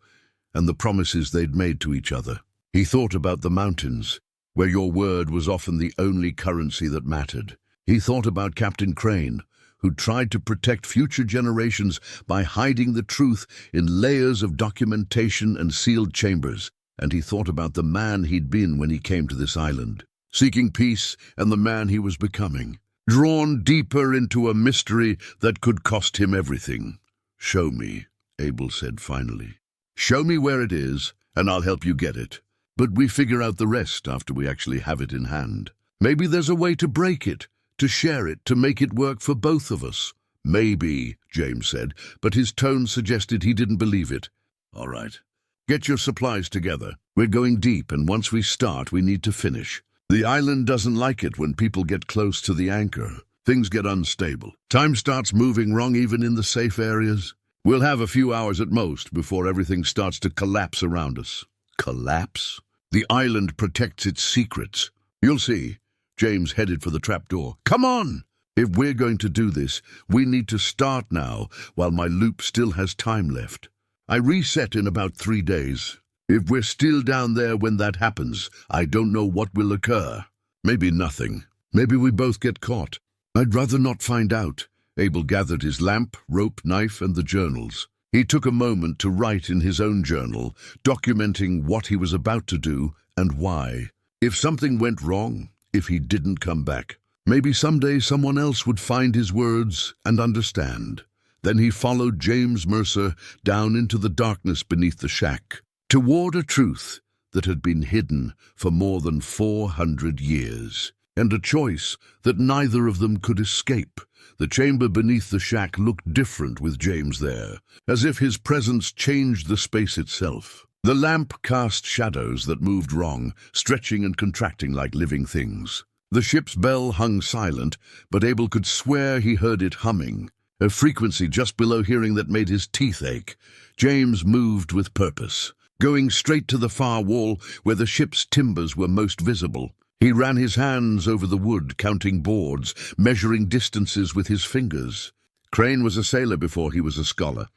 and the promises they'd made to each other. He thought about the mountains, where your word was often the only currency that mattered. He thought about Captain Crane, who tried to protect future generations by hiding the truth in layers of documentation and sealed chambers. And he thought about the man he'd been when he came to this island, seeking peace, and the man he was becoming, drawn deeper into a mystery that could cost him everything. "Show me," Abel said finally. "Show me where it is, and I'll help you get it. But we figure out the rest after we actually have it in hand. Maybe there's a way to break it, to share it, to make it work for both of us." "Maybe," James said, but his tone suggested he didn't believe it. "All right. Get your supplies together. We're going deep, and once we start, we need to finish. The island doesn't like it when people get close to the anchor. Things get unstable. Time starts moving wrong even in the safe areas. We'll have a few hours at most before everything starts to collapse around us." "Collapse?" "The island protects its secrets. You'll see." James headed for the trapdoor. "Come on! If we're going to do this, we need to start now, while my loop still has time left. I reset in about 3 days. If we're still down there when that happens, I don't know what will occur. Maybe nothing. Maybe we both get caught. I'd rather not find out." Abel gathered his lamp, rope, knife, and the journals. He took a moment to write in his own journal, documenting what he was about to do and why. If something went wrong, if he didn't come back, maybe someday someone else would find his words and understand. Then he followed James Mercer down into the darkness beneath the shack, toward a truth that had been hidden for more than 400 years, and a choice that neither of them could escape. The chamber beneath the shack looked different with James there, as if his presence changed the space itself. The lamp cast shadows that moved wrong, stretching and contracting like living things. The ship's bell hung silent, but Abel could swear he heard it humming, a frequency just below hearing that made his teeth ache. James moved with purpose, going straight to the far wall where the ship's timbers were most visible. He ran his hands over the wood, counting boards, measuring distances with his fingers. Crane was a sailor before he was a scholar.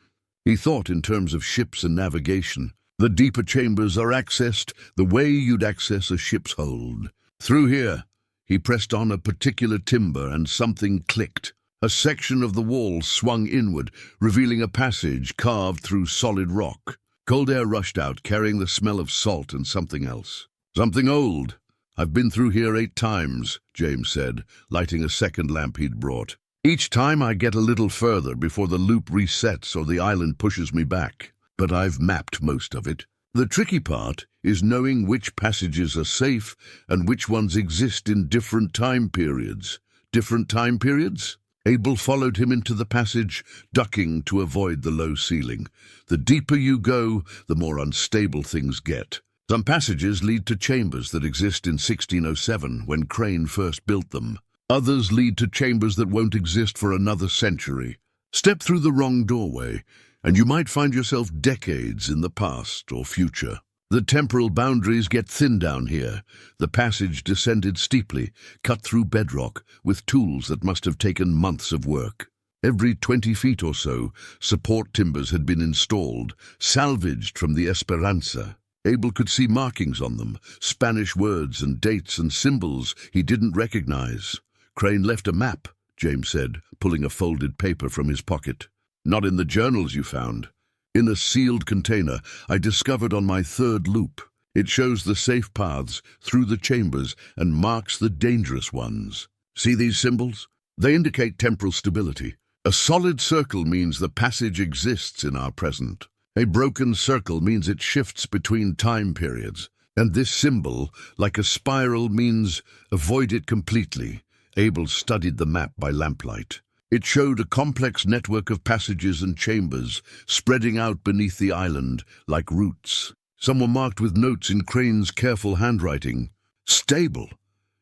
He thought in terms of ships and navigation. The deeper chambers are accessed the way you'd access a ship's hold. Through here, he pressed on a particular timber and something clicked. A section of the wall swung inward, revealing a passage carved through solid rock. Cold air rushed out, carrying the smell of salt and something else. "Something old. I've been through here 8 times, James said, lighting a second lamp he'd brought. "Each time I get a little further before the loop resets or the island pushes me back. But I've mapped most of it. The tricky part is knowing which passages are safe and which ones exist in different time periods. Different time periods? Abel followed him into the passage, ducking to avoid the low ceiling. The deeper you go, the more unstable things get. Some passages lead to chambers that exist in 1607, when Crane first built them. Others lead to chambers that won't exist for another century. Step through the wrong doorway, and you might find yourself decades in the past or future. The temporal boundaries get thin down here. The passage descended steeply, cut through bedrock, with tools that must have taken months of work. Every 20 feet or so, support timbers had been installed, salvaged from the Esperanza. Abel could see markings on them, Spanish words and dates and symbols he didn't recognize. Crane left a map, James said, pulling a folded paper from his pocket. Not in the journals you found. In a sealed container I discovered on my third loop. It shows the safe paths through the chambers and marks the dangerous ones. See these symbols? They indicate temporal stability. A solid circle means the passage exists in our present. A broken circle means it shifts between time periods. And this symbol, like a spiral, means avoid it completely. Abel studied the map by lamplight. It showed a complex network of passages and chambers spreading out beneath the island like roots. Some were marked with notes in Crane's careful handwriting. Stable.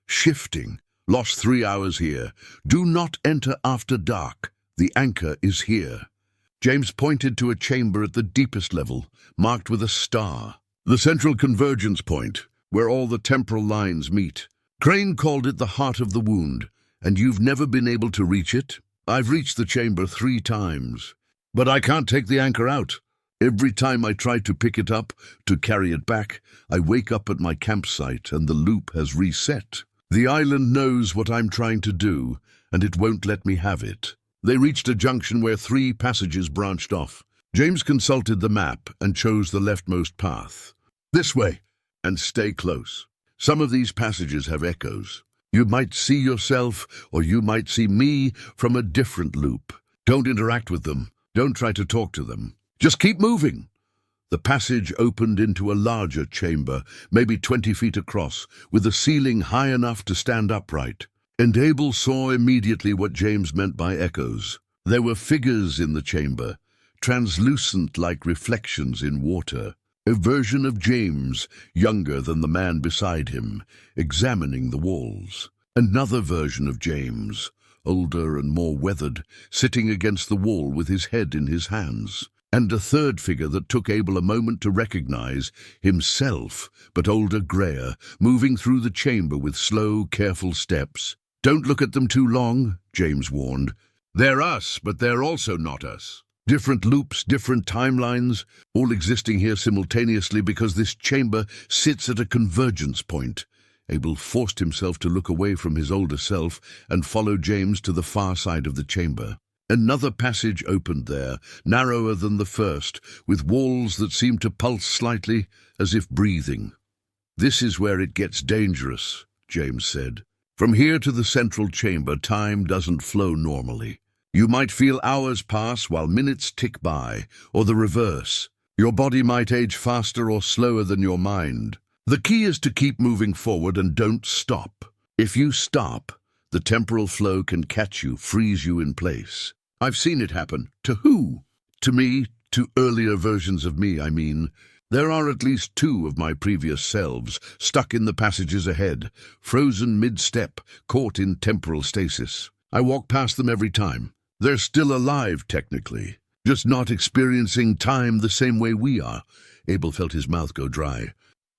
Shifting. Lost 3 hours here. Do not enter after dark. The anchor is here. James pointed to a chamber at the deepest level, marked with a star. The central convergence point, where all the temporal lines meet. Crane called it the heart of the wound. And you've never been able to reach it? I've reached the chamber 3 times. But I can't take the anchor out. Every time I try to pick it up, to carry it back, I wake up at my campsite and the loop has reset. The island knows what I'm trying to do, and it won't let me have it. They reached a junction where 3 passages branched off. James consulted the map and chose the leftmost path. This way, and stay close. Some of these passages have echoes. You might see yourself, or you might see me, from a different loop. Don't interact with them. Don't try to talk to them. Just keep moving. The passage opened into a larger chamber, maybe 20 feet across, with a ceiling high enough to stand upright. And Abel saw immediately what James meant by echoes. There were figures in the chamber, translucent like reflections in water. A version of James, younger than the man beside him, examining the walls. Another version of James, older and more weathered, sitting against the wall with his head in his hands. And a third figure that took Abel a moment to recognize, himself, but older, grayer, moving through the chamber with slow, careful steps. Don't look at them too long, James warned. They're us, but they're also not us. Different loops, different timelines, all existing here simultaneously because this chamber sits at a convergence point. Abel forced himself to look away from his older self and follow James to the far side of the chamber. Another passage opened there, narrower than the first, with walls that seemed to pulse slightly, as if breathing. This is where it gets dangerous, James said. From here to the central chamber, time doesn't flow normally. You might feel hours pass while minutes tick by, or the reverse. Your body might age faster or slower than your mind. The key is to keep moving forward and don't stop. If you stop, the temporal flow can catch you, freeze you in place. I've seen it happen. To who? To me, to earlier versions of me, I mean. There are at least 2 of my previous selves, stuck in the passages ahead, frozen mid-step, caught in temporal stasis. I walk past them every time. They're still alive, technically, just not experiencing time the same way we are. Abel felt his mouth go dry.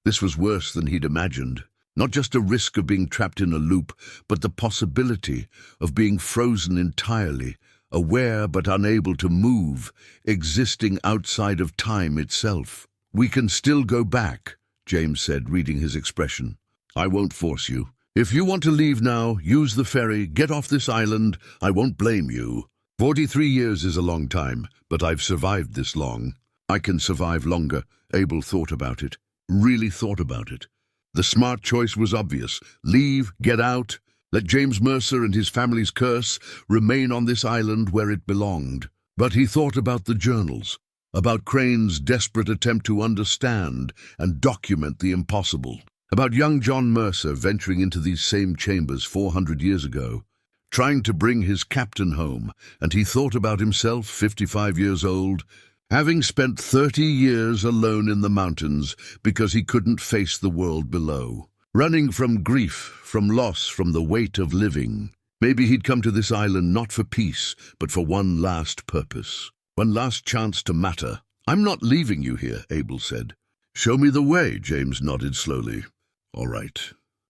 This was worse than he'd imagined. Not just a risk of being trapped in a loop, but the possibility of being frozen entirely, aware but unable to move, existing outside of time itself. We can still go back, James said, reading his expression. I won't force you. If you want to leave now, use the ferry, get off this island. I won't blame you. 43 years is a long time, but I've survived this long. I can survive longer. Abel thought about it. Really thought about it. The smart choice was obvious. Leave, get out. Let James Mercer and his family's curse remain on this island where it belonged. But he thought about the journals. about Crane's desperate attempt to understand and document the impossible, about young John Mercer venturing into these same chambers 400 years ago, trying to bring his captain home, and he thought about himself, 55 years old, having spent 30 years alone in the mountains because he couldn't face the world below, running from grief, from loss, from the weight of living. Maybe he'd come to this island not for peace, but for one last purpose, one last chance to matter. "I'm not leaving you here," Abel said. "Show me the way," James nodded slowly. "All right.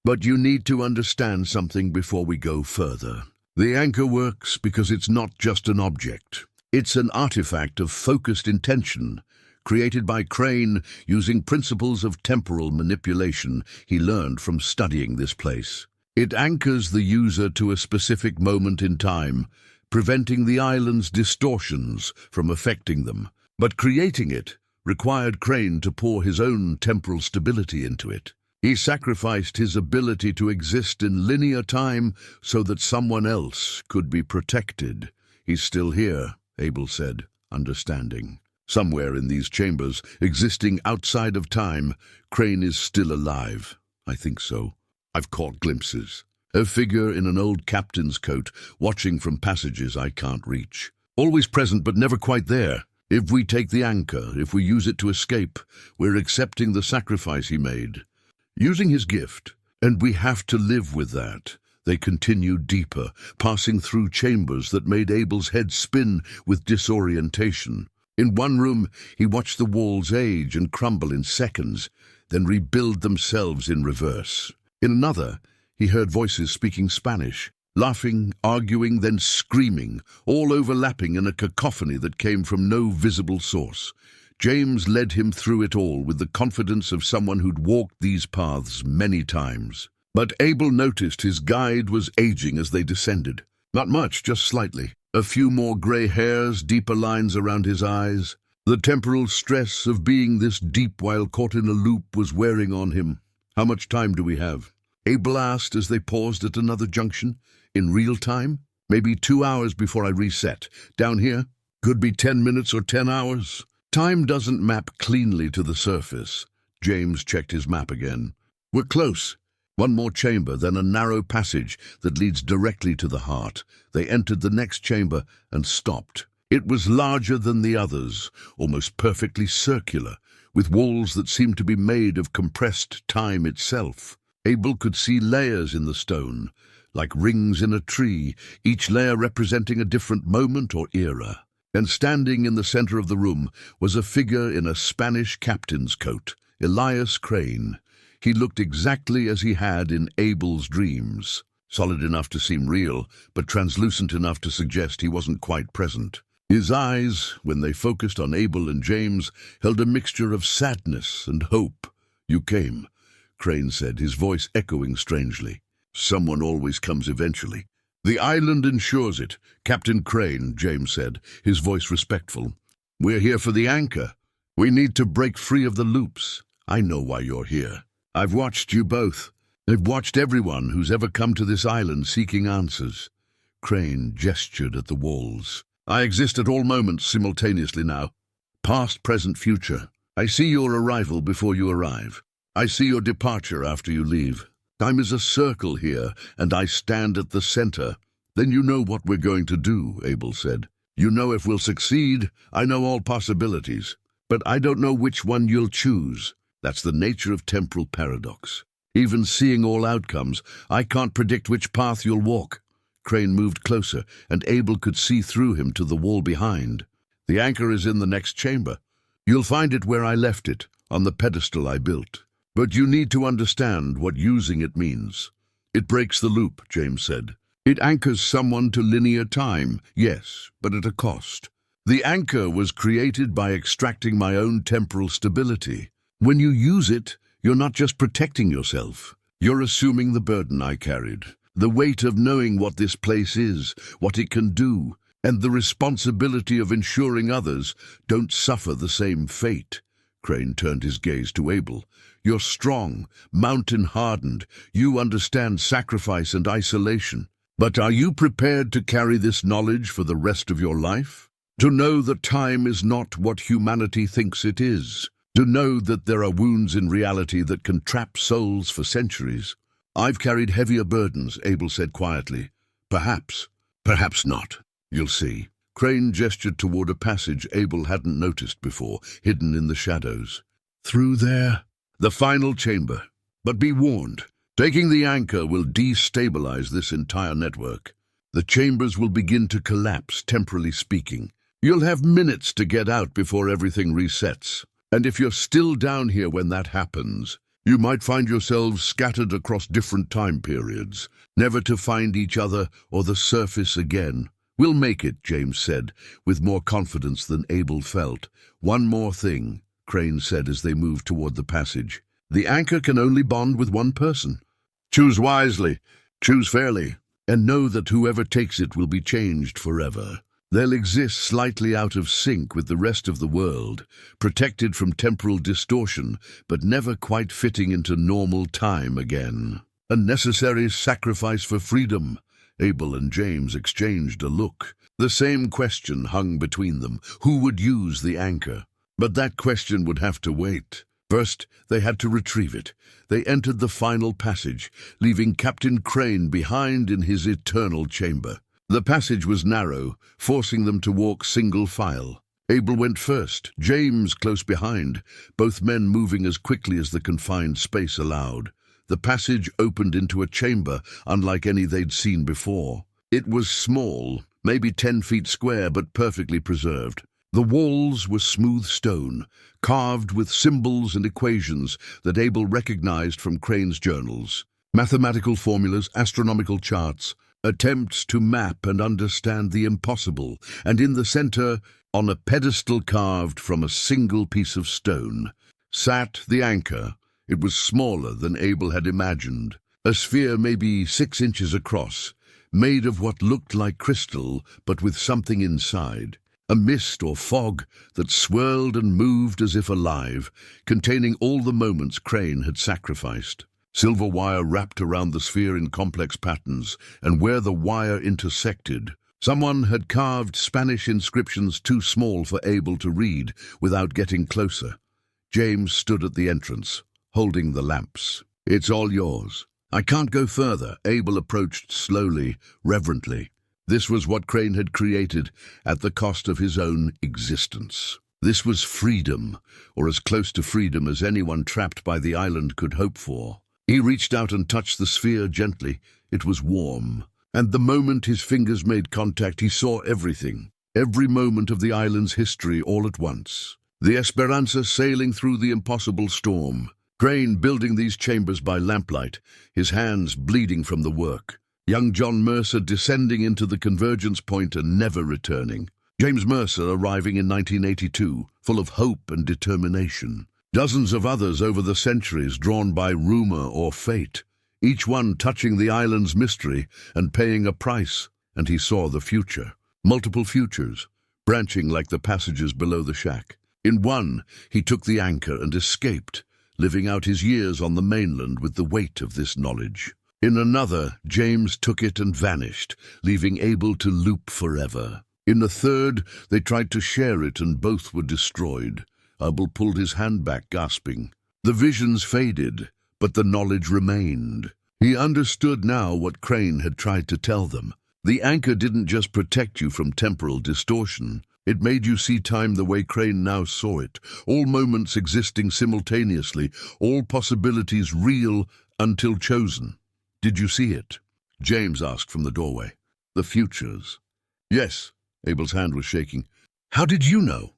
But you need to understand something before we go further. The anchor works because it's not just an object. It's an artifact of focused intention, created by Crane using principles of temporal manipulation he learned from studying this place. It anchors the user to a specific moment in time, preventing the island's distortions from affecting them. But creating it required Crane to pour his own temporal stability into it. He sacrificed his ability to exist in linear time so that someone else could be protected. "He's still here," Abel said, understanding. "Somewhere in these chambers, existing outside of time, Crane is still alive." "I think so. I've caught glimpses. A figure in an old captain's coat, watching from passages I can't reach. Always present but never quite there. If we take the anchor, if we use it to escape, we're accepting the sacrifice he made. Using his gift, and we have to live with that." They continued deeper, passing through chambers that made Abel's head spin with disorientation. In one room, he watched the walls age and crumble in seconds, then rebuild themselves in reverse. In another, he heard voices speaking Spanish, laughing, arguing, then screaming, all overlapping in a cacophony that came from no visible source. James led him through it all with the confidence of someone who'd walked these paths many times. But Abel noticed his guide was aging as they descended. Not much, just slightly. A few more grey hairs, deeper lines around his eyes. The temporal stress of being this deep while caught in a loop was wearing on him. "How much time do we have?" Abel asked as they paused at another junction. "In real time? Maybe 2 hours before I reset. Down here? Could be 10 minutes or 10 hours. Time doesn't map cleanly to the surface." James checked his map again. "We're close." One more chamber, then a narrow passage that leads directly to the heart. They entered the next chamber and stopped. It was larger than the others, almost perfectly circular, with walls that seemed to be made of compressed time itself. Abel could see layers in the stone, like rings in a tree, each layer representing a different moment or era. And standing in the center of the room was a figure in a Spanish captain's coat, Elias Crane. He looked exactly as he had in Abel's dreams, solid enough to seem real, but translucent enough to suggest he wasn't quite present. His eyes, when they focused on Abel and James, held a mixture of sadness and hope. "You came," Crane said, his voice echoing strangely. "Someone always comes eventually." "The island ensures it, Captain Crane," James said, his voice respectful. "We're here for the anchor. We need to break free of the loops. I know why you're here. I've watched you both. I've watched everyone who's ever come to this island seeking answers." Crane gestured at the walls. "I exist at all moments simultaneously now. Past, present, future. I see your arrival before you arrive. I see your departure after you leave. Time is a circle here, and I stand at the center." "Then you know what we're going to do," Abel said. "You know if we'll succeed. I know all possibilities. But I don't know which one you'll choose. That's the nature of temporal paradox. Even seeing all outcomes, I can't predict which path you'll walk." Crane moved closer, and Abel could see through him to the wall behind. "The anchor is in the next chamber. You'll find it where I left it, on the pedestal I built. But you need to understand what using it means." "It breaks the loop," James said. "It anchors someone to linear time, yes, but at a cost. The anchor was created by extracting my own temporal stability. When you use it, you're not just protecting yourself. You're assuming the burden I carried, the weight of knowing what this place is, what it can do, and the responsibility of ensuring others don't suffer the same fate." Crane turned his gaze to Abel. "You're strong, mountain-hardened. You understand sacrifice and isolation. But are you prepared to carry this knowledge for the rest of your life? To know that time is not what humanity thinks it is. To know that there are wounds in reality that can trap souls for centuries. I've carried heavier burdens, Abel said quietly. Perhaps. Perhaps not. You'll see. Crane gestured toward a passage Abel hadn't noticed before, hidden in the shadows. Through there, the final chamber. But be warned, taking the anchor will destabilize this entire network. The chambers will begin to collapse, temporally speaking. You'll have minutes to get out before everything resets. And if you're still down here when that happens, you might find yourselves scattered across different time periods, never to find each other or the surface again. We'll make it, James said, with more confidence than Abel felt. One more thing, Crane said as they moved toward the passage. The anchor can only bond with one person. Choose wisely, choose fairly, and know that whoever takes it will be changed forever. They'll exist slightly out of sync with the rest of the world, protected from temporal distortion, but never quite fitting into normal time again. A necessary sacrifice for freedom. Abel and James exchanged a look. The same question hung between them. Who would use the anchor? But that question would have to wait. First, they had to retrieve it. They entered the final passage, leaving Captain Crane behind in his eternal chamber. The passage was narrow, forcing them to walk single file. Abel went first, James close behind, both men moving as quickly as the confined space allowed. The passage opened into a chamber unlike any they'd seen before. It was small, maybe 10 feet square, but perfectly preserved. The walls were smooth stone, carved with symbols and equations that Abel recognized from Crane's journals. Mathematical formulas, astronomical charts, attempts to map and understand the impossible, and in the center, on a pedestal carved from a single piece of stone, sat the anchor. It was smaller than Abel had imagined, a sphere maybe 6 inches across, made of what looked like crystal, but with something inside. A mist or fog that swirled and moved as if alive, containing all the moments Crane had sacrificed. Silver wire wrapped around the sphere in complex patterns, and where the wire intersected, someone had carved Spanish inscriptions too small for Abel to read without getting closer. James stood at the entrance, holding the lamps. It's all yours. I can't go further. Abel approached slowly, reverently. This was what Crane had created at the cost of his own existence. This was freedom, or as close to freedom as anyone trapped by the island could hope for. He reached out and touched the sphere gently. It was warm, and the moment his fingers made contact, he saw everything. Every moment of the island's history all at once. The Esperanza sailing through the impossible storm. Crane building these chambers by lamplight, his hands bleeding from the work. Young John Mercer descending into the convergence point and never returning. James Mercer arriving in 1982, full of hope and determination. Dozens of others over the centuries drawn by rumor or fate, each one touching the island's mystery and paying a price, and he saw the future. Multiple futures, branching like the passages below the shack. In one, he took the anchor and escaped, living out his years on the mainland with the weight of this knowledge. In another, James took it and vanished, leaving Abel to loop forever. In the third, they tried to share it and both were destroyed. Abel pulled his hand back, gasping. The visions faded, but the knowledge remained. He understood now what Crane had tried to tell them. The anchor didn't just protect you from temporal distortion. It made you see time the way Crane now saw it, all moments existing simultaneously, all possibilities real until chosen. Did you see it? James asked from the doorway. The futures. Yes, Abel's hand was shaking. How did you know?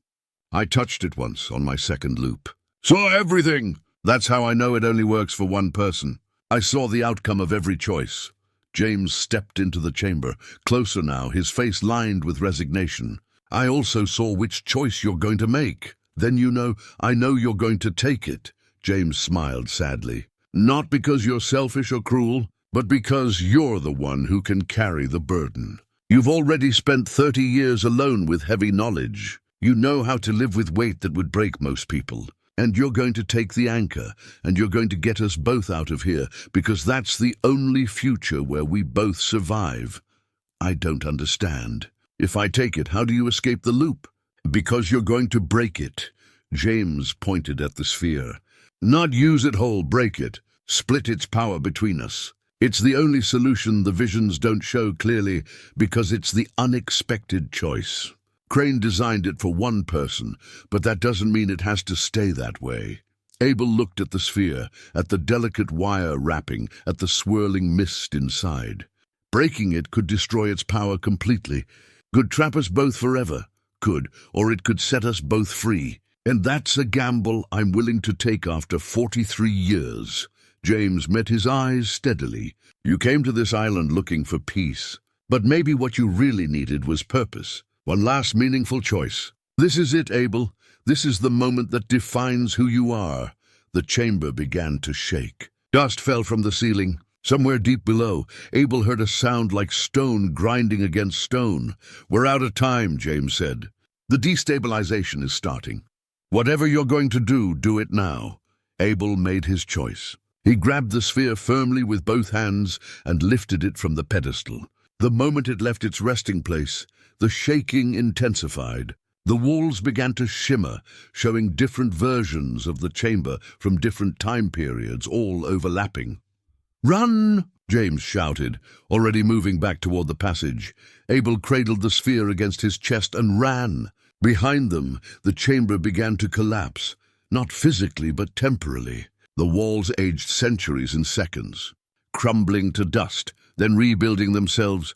I touched it once on my second loop. Saw everything! That's how I know it only works for one person. I saw the outcome of every choice. James stepped into the chamber, closer now, his face lined with resignation. I also saw which choice you're going to make. Then I know you're going to take it. James smiled sadly. Not because you're selfish or cruel, but because you're the one who can carry the burden. You've already spent 30 years alone with heavy knowledge. You know how to live with weight that would break most people. And you're going to take the anchor, and you're going to get us both out of here, because that's the only future where we both survive. I don't understand. If I take it, how do you escape the loop? Because you're going to break it. James pointed at the sphere. Not use it whole, break it. Split its power between us. It's the only solution the visions don't show clearly because it's the unexpected choice. Crane designed it for one person, but that doesn't mean it has to stay that way. Abel looked at the sphere, at the delicate wire wrapping, at the swirling mist inside. Breaking it could destroy its power completely. Could trap us both forever. Could, or it could set us both free. And that's a gamble I'm willing to take after 43 years. James met his eyes steadily. You came to this island looking for peace, but maybe what you really needed was purpose. One last meaningful choice. This is it, Abel. This is the moment that defines who you are. The chamber began to shake. Dust fell from the ceiling. Somewhere deep below, Abel heard a sound like stone grinding against stone. We're out of time, James said. The destabilization is starting. Whatever you're going to do, do it now. Abel made his choice. He grabbed the sphere firmly with both hands and lifted it from the pedestal. The moment it left its resting place, the shaking intensified. The walls began to shimmer, showing different versions of the chamber from different time periods, all overlapping. "Run!" James shouted, already moving back toward the passage. Abel cradled the sphere against his chest and ran. Behind them, the chamber began to collapse, not physically but temporally. The walls aged centuries in seconds, crumbling to dust, then rebuilding themselves,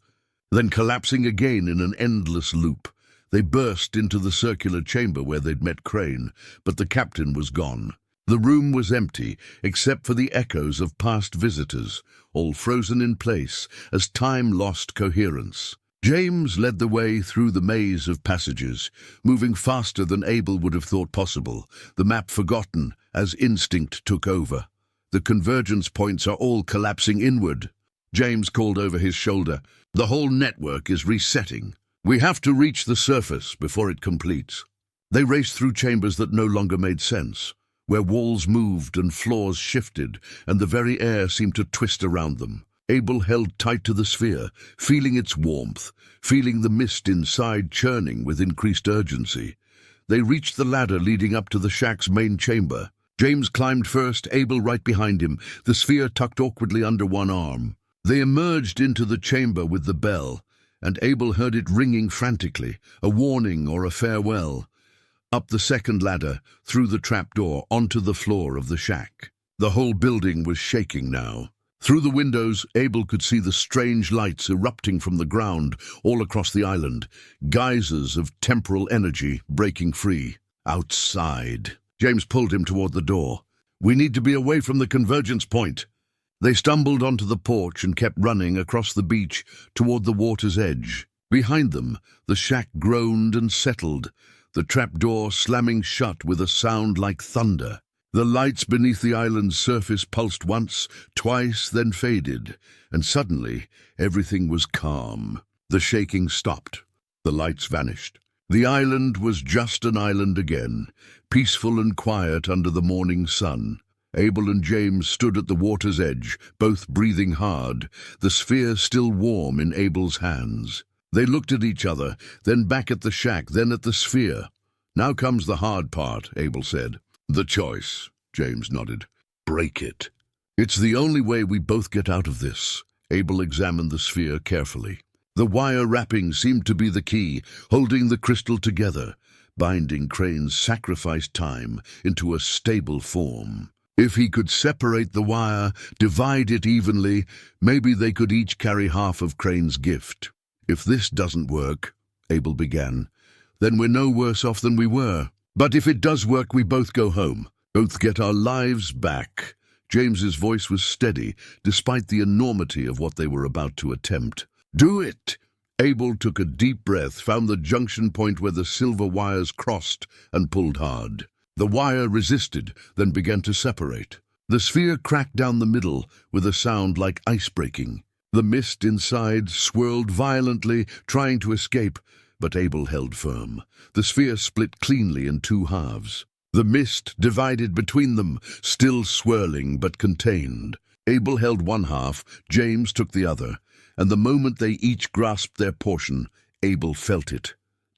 then collapsing again in an endless loop. They burst into the circular chamber where they'd met Crane, but the captain was gone. The room was empty, except for the echoes of past visitors, all frozen in place as time lost coherence. James led the way through the maze of passages, moving faster than Abel would have thought possible, the map forgotten as instinct took over. The convergence points are all collapsing inward. James called over his shoulder. The whole network is resetting. We have to reach the surface before it completes. They raced through chambers that no longer made sense, where walls moved and floors shifted, and the very air seemed to twist around them. Abel held tight to the sphere, feeling its warmth, feeling the mist inside churning with increased urgency. They reached the ladder leading up to the shack's main chamber. James climbed first, Abel right behind him, the sphere tucked awkwardly under one arm. They emerged into the chamber with the bell, and Abel heard it ringing frantically, a warning or a farewell. Up the second ladder, through the trapdoor, onto the floor of the shack. The whole building was shaking now. Through the windows, Abel could see the strange lights erupting from the ground all across the island, geysers of temporal energy breaking free. Outside. James pulled him toward the door. We need to be away from the convergence point. They stumbled onto the porch and kept running across the beach toward the water's edge. Behind them, the shack groaned and settled, the trapdoor slamming shut with a sound like thunder. The lights beneath the island's surface pulsed once, twice, then faded, and suddenly everything was calm. The shaking stopped. The lights vanished. The island was just an island again, peaceful and quiet under the morning sun. Abel and James stood at the water's edge, both breathing hard, the sphere still warm in Abel's hands. They looked at each other, then back at the shack, then at the sphere. Now comes the hard part, Abel said. The choice, James nodded. Break it. It's the only way we both get out of this. Abel examined the sphere carefully. The wire wrapping seemed to be the key, holding the crystal together, binding Crane's sacrificed time into a stable form. If he could separate the wire, divide it evenly, maybe they could each carry half of Crane's gift. If this doesn't work, Abel began, then we're no worse off than we were. But if it does work, we both go home, both get our lives back. James's voice was steady, despite the enormity of what they were about to attempt. Do it! Abel took a deep breath, found the junction point where the silver wires crossed, and pulled hard. The wire resisted, then began to separate. The sphere cracked down the middle with a sound like ice breaking. The mist inside swirled violently, trying to escape, but Abel held firm. The sphere split cleanly in two halves. The mist divided between them, still swirling but contained. Abel held one half, James took the other, and the moment they each grasped their portion, Abel felt it.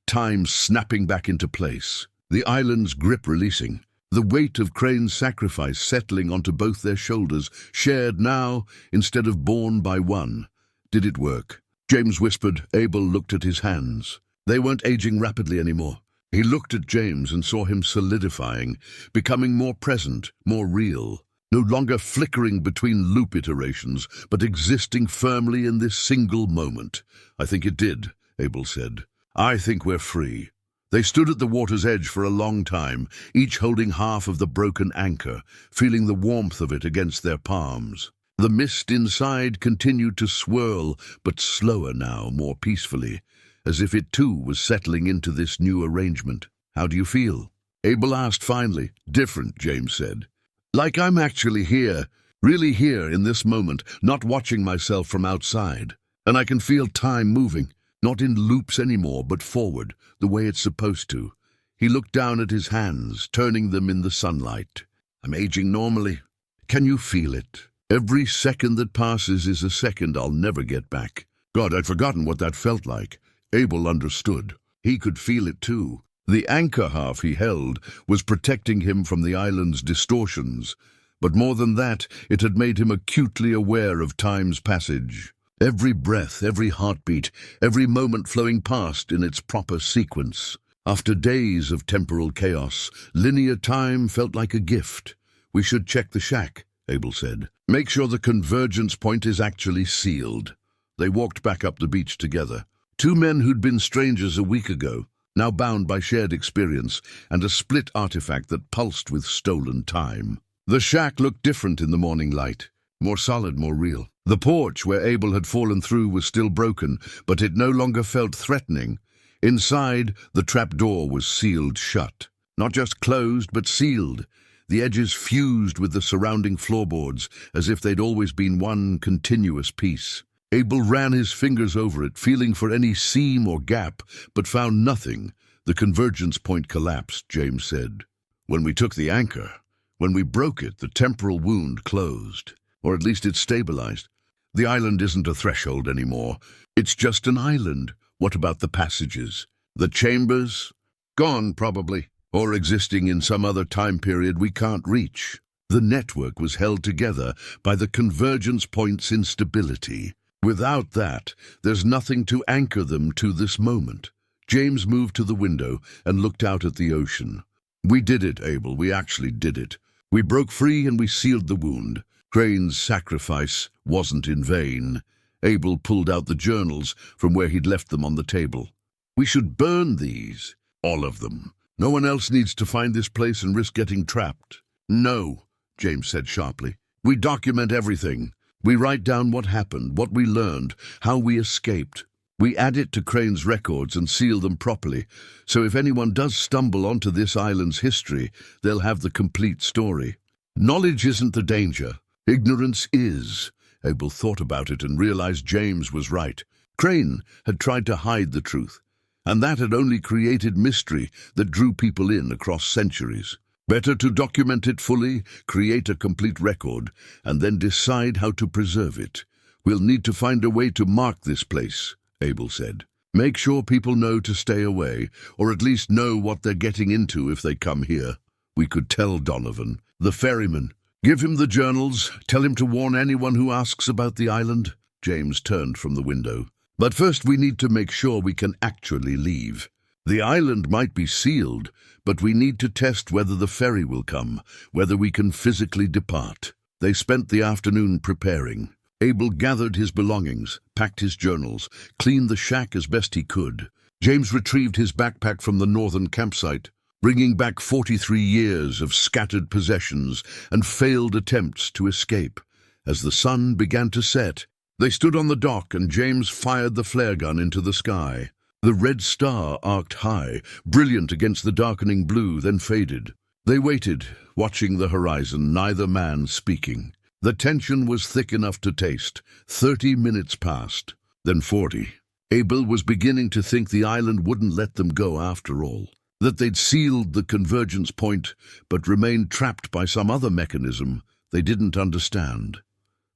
Time snapping back into place. The island's grip releasing. The weight of Crane's sacrifice settling onto both their shoulders, shared now instead of borne by one. Did it work? James whispered. Abel looked at his hands. They weren't aging rapidly anymore. He looked at James and saw him solidifying, becoming more present, more real. No longer flickering between loop iterations, but existing firmly in this single moment. I think it did, Abel said. I think we're free. They stood at the water's edge for a long time, each holding half of the broken anchor, feeling the warmth of it against their palms. The mist inside continued to swirl, but slower now, more peacefully, as if it too was settling into this new arrangement. How do you feel? Abel asked finally. Different, James said. Like I'm actually here, really here in this moment, not watching myself from outside. And I can feel time moving. Not in loops anymore, but forward, the way it's supposed to. He looked down at his hands, turning them in the sunlight. I'm aging normally. Can you feel it? Every second that passes is a second I'll never get back. God, I'd forgotten what that felt like. Abel understood. He could feel it too. The anchor half he held was protecting him from the island's distortions. But more than that, it had made him acutely aware of time's passage. Every breath, every heartbeat, every moment flowing past in its proper sequence. After days of temporal chaos, linear time felt like a gift. We should check the shack, Abel said. Make sure the convergence point is actually sealed. They walked back up the beach together. Two men who'd been strangers a week ago, now bound by shared experience and a split artifact that pulsed with stolen time. The shack looked different in the morning light. More solid, more real. The porch where Abel had fallen through was still broken, but it no longer felt threatening. Inside, the trapdoor was sealed shut. Not just closed, but sealed. The edges fused with the surrounding floorboards, as if they'd always been one continuous piece. Abel ran his fingers over it, feeling for any seam or gap, but found nothing. The convergence point collapsed, James said. When we took the anchor, when we broke it, the temporal wound closed. Or at least it stabilized. The island isn't a threshold anymore. It's just an island. What about the passages? The chambers? Gone, probably. Or existing in some other time period we can't reach. The network was held together by the convergence point's instability. Without that, there's nothing to anchor them to this moment. James moved to the window and looked out at the ocean. We did it, Abel. We actually did it. We broke free and we sealed the wound. Crane's sacrifice wasn't in vain. Abel pulled out the journals from where he'd left them on the table. We should burn these. All of them. No one else needs to find this place and risk getting trapped. No, James said sharply. We document everything. We write down what happened, what we learned, how we escaped. We add it to Crane's records and seal them properly, so if anyone does stumble onto this island's history, they'll have the complete story. Knowledge isn't the danger. Ignorance is. Abel thought about it and realized James was right. Crane had tried to hide the truth, and that had only created mystery that drew people in across centuries. Better to document it fully, create a complete record, and then decide how to preserve it. We'll need to find a way to mark this place, Abel said. Make sure people know to stay away, or at least know what they're getting into if they come here. We could tell Donovan, the ferryman. Give him the journals, tell him to warn anyone who asks about the island. James turned from the window. But first we need to make sure we can actually leave. The island might be sealed, but we need to test whether the ferry will come, whether we can physically depart. They spent the afternoon preparing. Abel gathered his belongings, packed his journals, cleaned the shack as best he could. James retrieved his backpack from the northern campsite, bringing back 43 years of scattered possessions and failed attempts to escape. As the sun began to set, they stood on the dock and James fired the flare gun into the sky. The red star arced high, brilliant against the darkening blue, then faded. They waited, watching the horizon, neither man speaking. The tension was thick enough to taste. 30 minutes passed, then 40. Abel was beginning to think the island wouldn't let them go after all. That they'd sealed the convergence point, but remained trapped by some other mechanism they didn't understand.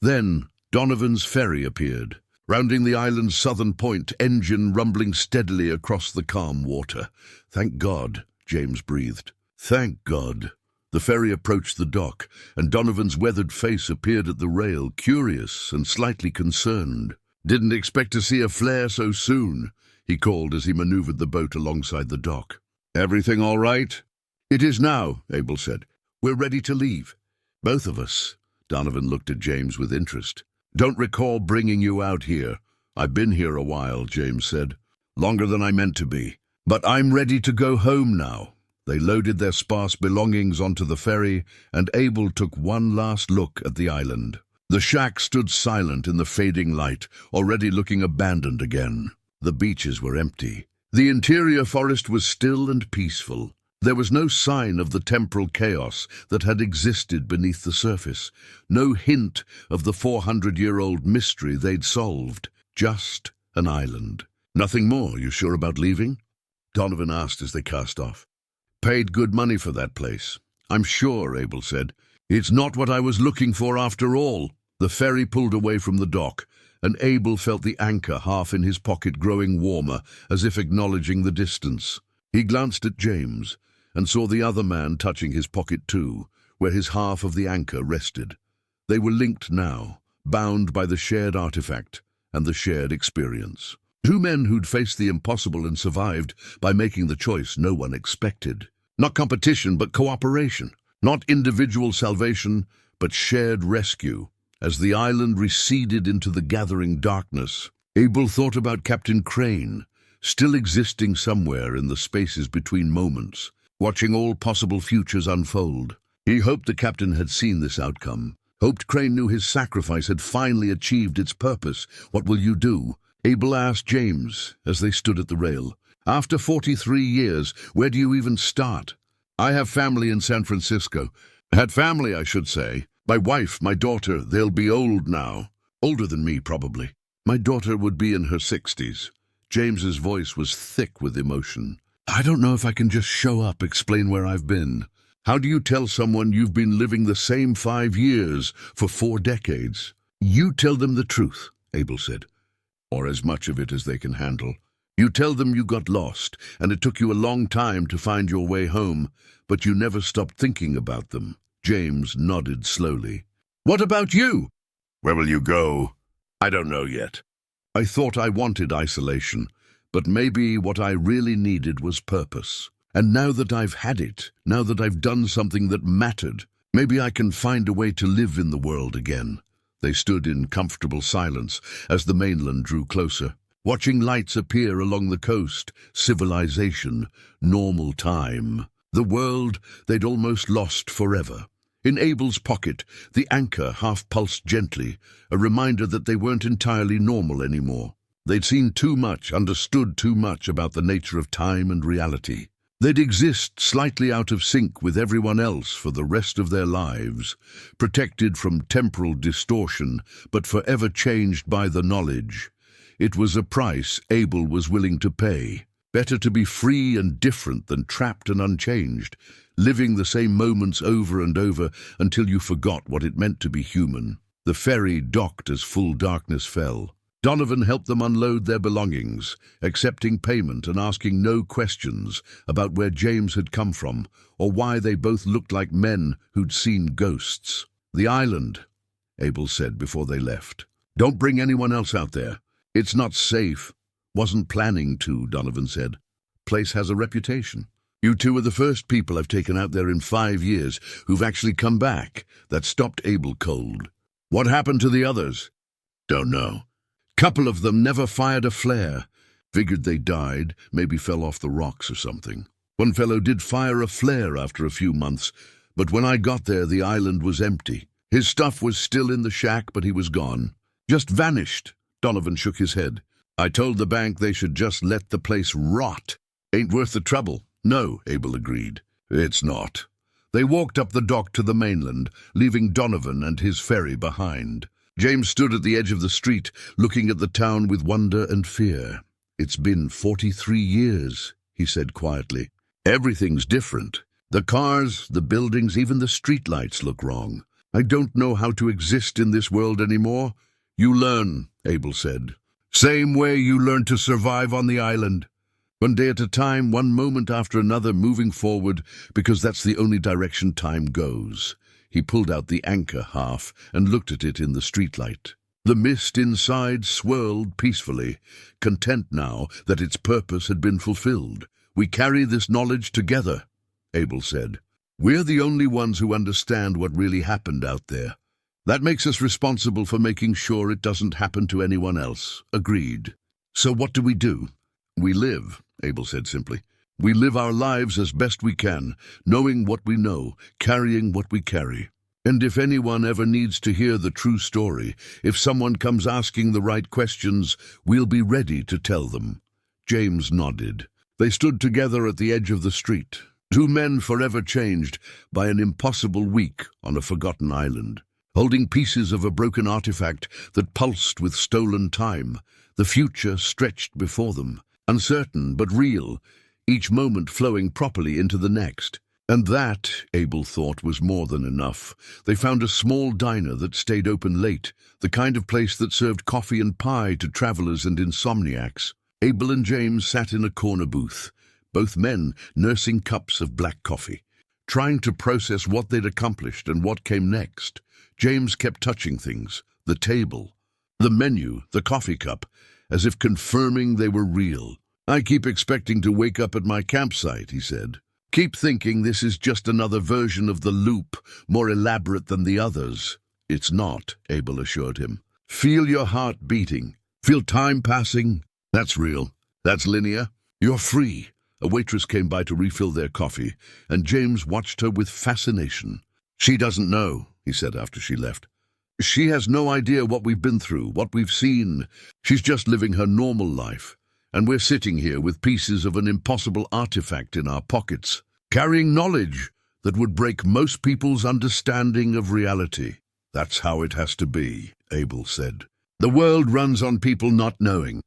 Then Donovan's ferry appeared. rounding the island's southern point, engine rumbling steadily across the calm water. "Thank God," James breathed. "Thank God." The ferry approached the dock, and Donovan's weathered face appeared at the rail, curious and slightly concerned. "Didn't expect to see a flare so soon," he called as he maneuvered the boat alongside the dock. "Everything all right?" "It is now," Abel said. "We're ready to leave." "Both of us?" Donovan looked at James with interest. "Don't recall bringing you out here." "I've been here a while," James said. "Longer than I meant to be. But I'm ready to go home now." They loaded their sparse belongings onto the ferry, and Abel took one last look at the island. The shack stood silent in the fading light, already looking abandoned again. The beaches were empty. The interior forest was still and peaceful. There was no sign of the temporal chaos that had existed beneath the surface, no hint of the 400-year-old mystery they'd solved. Just an island. "Nothing more, you sure about leaving?" Donovan asked as they cast off. "Paid good money for that place." "I'm sure," Abel said. "It's not what I was looking for after all." The ferry pulled away from the dock, and Abel felt the anchor half in his pocket growing warmer, as if acknowledging the distance. He glanced at James, and saw the other man touching his pocket too, where his half of the anchor rested. They were linked now, bound by the shared artifact and the shared experience. Two men who'd faced the impossible and survived by making the choice no one expected. Not competition, but cooperation. Not individual salvation, but shared rescue. As the island receded into the gathering darkness, Abel thought about Captain Crane, still existing somewhere in the spaces between moments, watching all possible futures unfold. He hoped the captain had seen this outcome, hoped Crane knew his sacrifice had finally achieved its purpose. "What will you do?" Abel asked James as they stood at the rail. "After 43 years, where do you even start?" "I have family in San Francisco. Had family, I should say. My wife, my daughter, they'll be old now. Older than me, probably. My daughter would be in her 60s. James's voice was thick with emotion. "I don't know if I can just show up, explain where I've been. How do you tell someone you've been living the same 5 years for 4 decades? "You tell them the truth," Abel said. "Or as much of it as they can handle. You tell them you got lost, and it took you a long time to find your way home, but you never stopped thinking about them." James nodded slowly. "What about you?" "Where will you go? I don't know yet. I thought I wanted isolation, but maybe what I really needed was purpose. And now that I've had it, now that I've done something that mattered, maybe I can find a way to live in the world again." They stood in comfortable silence as the mainland drew closer, watching lights appear along the coast, civilization, normal time. The world they'd almost lost forever. In Abel's pocket, the anchor half pulsed gently, a reminder that they weren't entirely normal anymore. They'd seen too much, understood too much about the nature of time and reality. They'd exist slightly out of sync with everyone else for the rest of their lives, protected from temporal distortion, but forever changed by the knowledge. It was a price Abel was willing to pay. Better to be free and different than trapped and unchanged, living the same moments over and over until you forgot what it meant to be human. The ferry docked as full darkness fell. Donovan helped them unload their belongings, accepting payment and asking no questions about where James had come from or why they both looked like men who'd seen ghosts. "The island," Abel said before they left. "Don't bring anyone else out there. It's not safe." "Wasn't planning to," Donovan said. "Place has a reputation. You two are the first people I've taken out there in 5 years who've actually come back." That stopped Abel cold. "What happened to the others?" "Don't know. Couple of them never fired a flare. Figured they died, maybe fell off the rocks or something. One fellow did fire a flare after a few months, but when I got there the island was empty. His stuff was still in the shack, but he was gone. Just vanished." Donovan shook his head. "I told the bank they should just let the place rot. Ain't worth the trouble." "No," Abel agreed. "It's not." They walked up the dock to the mainland, leaving Donovan and his ferry behind. James stood at the edge of the street, looking at the town with wonder and fear. "It's been 43 years, he said quietly. "Everything's different. The cars, the buildings, even the streetlights look wrong. I don't know how to exist in this world anymore. You learn, Abel said. Same way you learn to survive on the island. One day at a time, one moment after another, moving forward, because that's the only direction time goes. He pulled out the anchor half and looked at it in the streetlight. The mist inside swirled peacefully, content now that its purpose had been fulfilled. We carry this knowledge together, Abel said. We're the only ones who understand what really happened out there. That makes us responsible for making sure it doesn't happen to anyone else. Agreed. So what do? We live, Abel said simply. We live our lives as best we can, knowing what we know, carrying what we carry. And if anyone ever needs to hear the true story, if someone comes asking the right questions, we'll be ready to tell them. James nodded. They stood together at the edge of the street, two men forever changed by an impossible week on a forgotten island, holding pieces of a broken artifact that pulsed with stolen time. The future stretched before them, uncertain but real, each moment flowing properly into the next. And that, Abel thought, was more than enough. They found a small diner that stayed open late, the kind of place that served coffee and pie to travelers and insomniacs. Abel and James sat in a corner booth, both men nursing cups of black coffee, trying to process what they'd accomplished and what came next. James kept touching things, the table, the menu, the coffee cup, as if confirming they were real. I keep expecting to wake up at my campsite, he said. Keep thinking this is just another version of the loop, more elaborate than the others. It's not, Abel assured him. Feel your heart beating. Feel time passing. That's real. That's linear. You're free. A waitress came by to refill their coffee, and James watched her with fascination. She doesn't know, he said after she left. She has no idea what we've been through, what we've seen. She's just living her normal life. And we're sitting here with pieces of an impossible artifact in our pockets, carrying knowledge that would break most people's understanding of reality. That's how it has to be, Abel said. The world runs on people not knowing.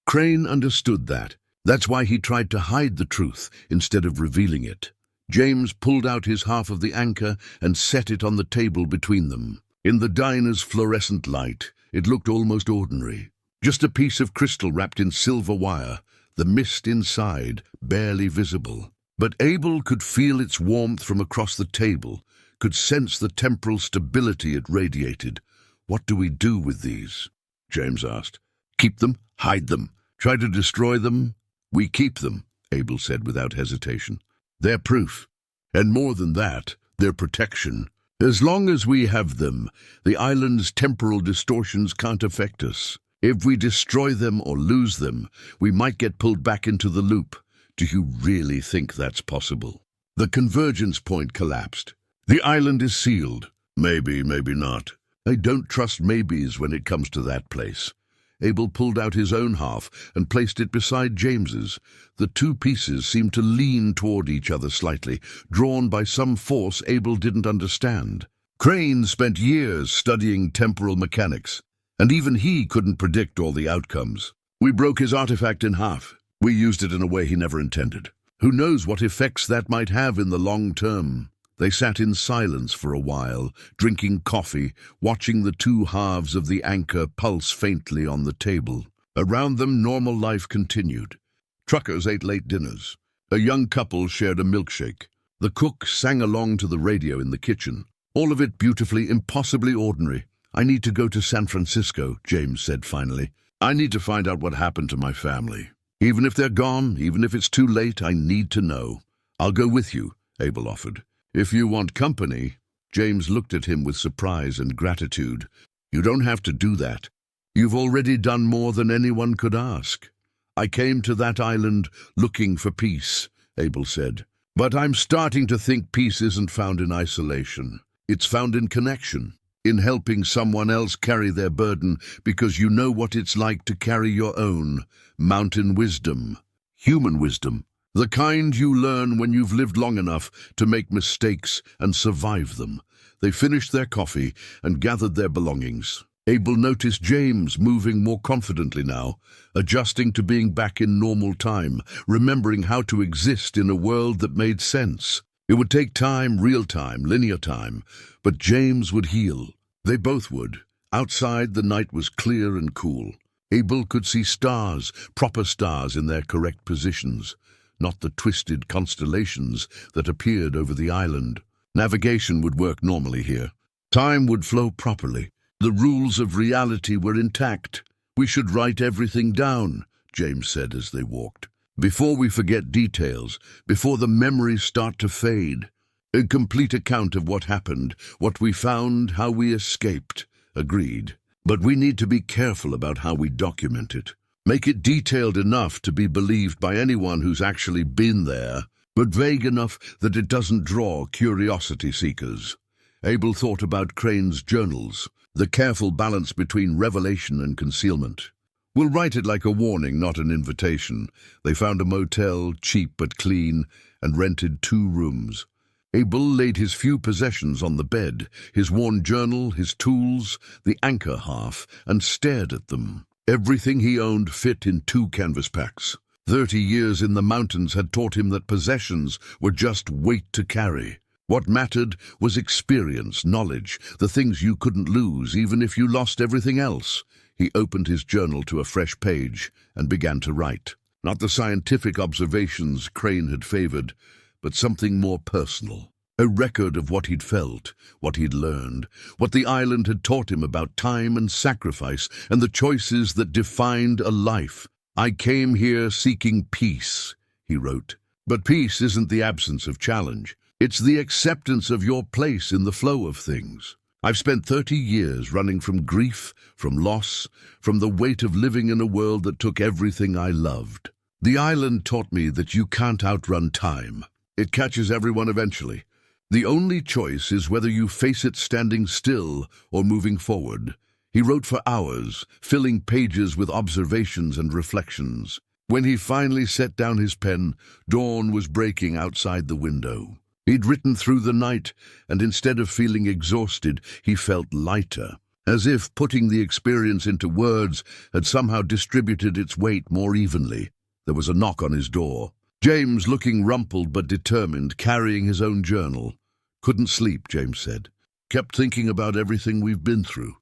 Crane understood that. That's why he tried to hide the truth instead of revealing it. James pulled out his half of the anchor and set it on the table between them. In the diner's fluorescent light, it looked almost ordinary. Just a piece of crystal wrapped in silver wire, the mist inside barely visible. But Abel could feel its warmth from across the table, could sense the temporal stability it radiated. What do we do with these? James asked. Keep them? Hide them? Try to destroy them? We keep them, Abel said without hesitation. They're proof. And more than that, they're protection. As long as we have them, the island's temporal distortions can't affect us. If we destroy them or lose them, we might get pulled back into the loop. Do you really think that's possible? The convergence point collapsed. The island is sealed. Maybe, maybe not. I don't trust maybes when it comes to that place. Abel pulled out his own half and placed it beside James's. The two pieces seemed to lean toward each other slightly, drawn by some force Abel didn't understand. Crane spent years studying temporal mechanics, and even he couldn't predict all the outcomes. We broke his artifact in half. We used it in a way he never intended. Who knows what effects that might have in the long term? They sat in silence for a while, drinking coffee, watching the two halves of the anchor pulse faintly on the table. Around them, normal life continued. Truckers ate late dinners. A young couple shared a milkshake. The cook sang along to the radio in the kitchen. All of it beautifully, impossibly ordinary. I need to go to San Francisco, James said finally. I need to find out what happened to my family. Even if they're gone, even if it's too late, I need to know. I'll go with you, Abel offered. If you want company, James looked at him with surprise and gratitude. You don't have to do that. You've already done more than anyone could ask. I came to that island looking for peace, Abel said. But I'm starting to think peace isn't found in isolation. It's found in connection, in helping someone else carry their burden because you know what it's like to carry your own. Mountain wisdom, human wisdom. The kind you learn when you've lived long enough to make mistakes and survive them. They finished their coffee and gathered their belongings. Abel noticed James moving more confidently now, adjusting to being back in normal time, remembering how to exist in a world that made sense. It would take time, real time, linear time, but James would heal. They both would, Outside, the night was clear and cool. Abel could see stars, proper stars in their correct positions, not the twisted constellations that appeared over the island. Navigation would work normally here. Time would flow properly. The rules of reality were intact. "We should write everything down," James said as they walked. "Before we forget details, before the memories start to fade. A complete account of what happened, what we found, how we escaped." Agreed. "But we need to be careful about how we document it. Make it detailed enough to be believed by anyone who's actually been there, but vague enough that it doesn't draw curiosity seekers." Abel thought about Crane's journals, the careful balance between revelation and concealment. "We'll write it like a warning, not an invitation. They found a motel, cheap but clean, and rented 2 rooms. Abel laid his few possessions on the bed, his worn journal, his tools, the anchor half, and stared at them. Everything he owned fit in 2 canvas packs. 30 years in the mountains had taught him that possessions were just weight to carry. What mattered was experience, knowledge, the things you couldn't lose even if you lost everything else. He opened his journal to a fresh page and began to write. Not the scientific observations Crane had favored, but something more personal. A record of what he'd felt, what he'd learned, what the island had taught him about time and sacrifice and the choices that defined a life. "I came here seeking peace," he wrote. "But peace isn't the absence of challenge. It's the acceptance of your place in the flow of things. I've spent 30 years running from grief, from loss, from the weight of living in a world that took everything I loved. The island taught me that you can't outrun time. It catches everyone eventually. The only choice is whether you face it standing still or moving forward." He wrote for hours, filling pages with observations and reflections. When he finally set down his pen, dawn was breaking outside the window. He'd written through the night, and instead of feeling exhausted, he felt lighter, as if putting the experience into words had somehow distributed its weight more evenly. There was a knock on his door. James, looking rumpled but determined, carrying his own journal. "Couldn't sleep," James said. "Kept thinking about everything we've been through.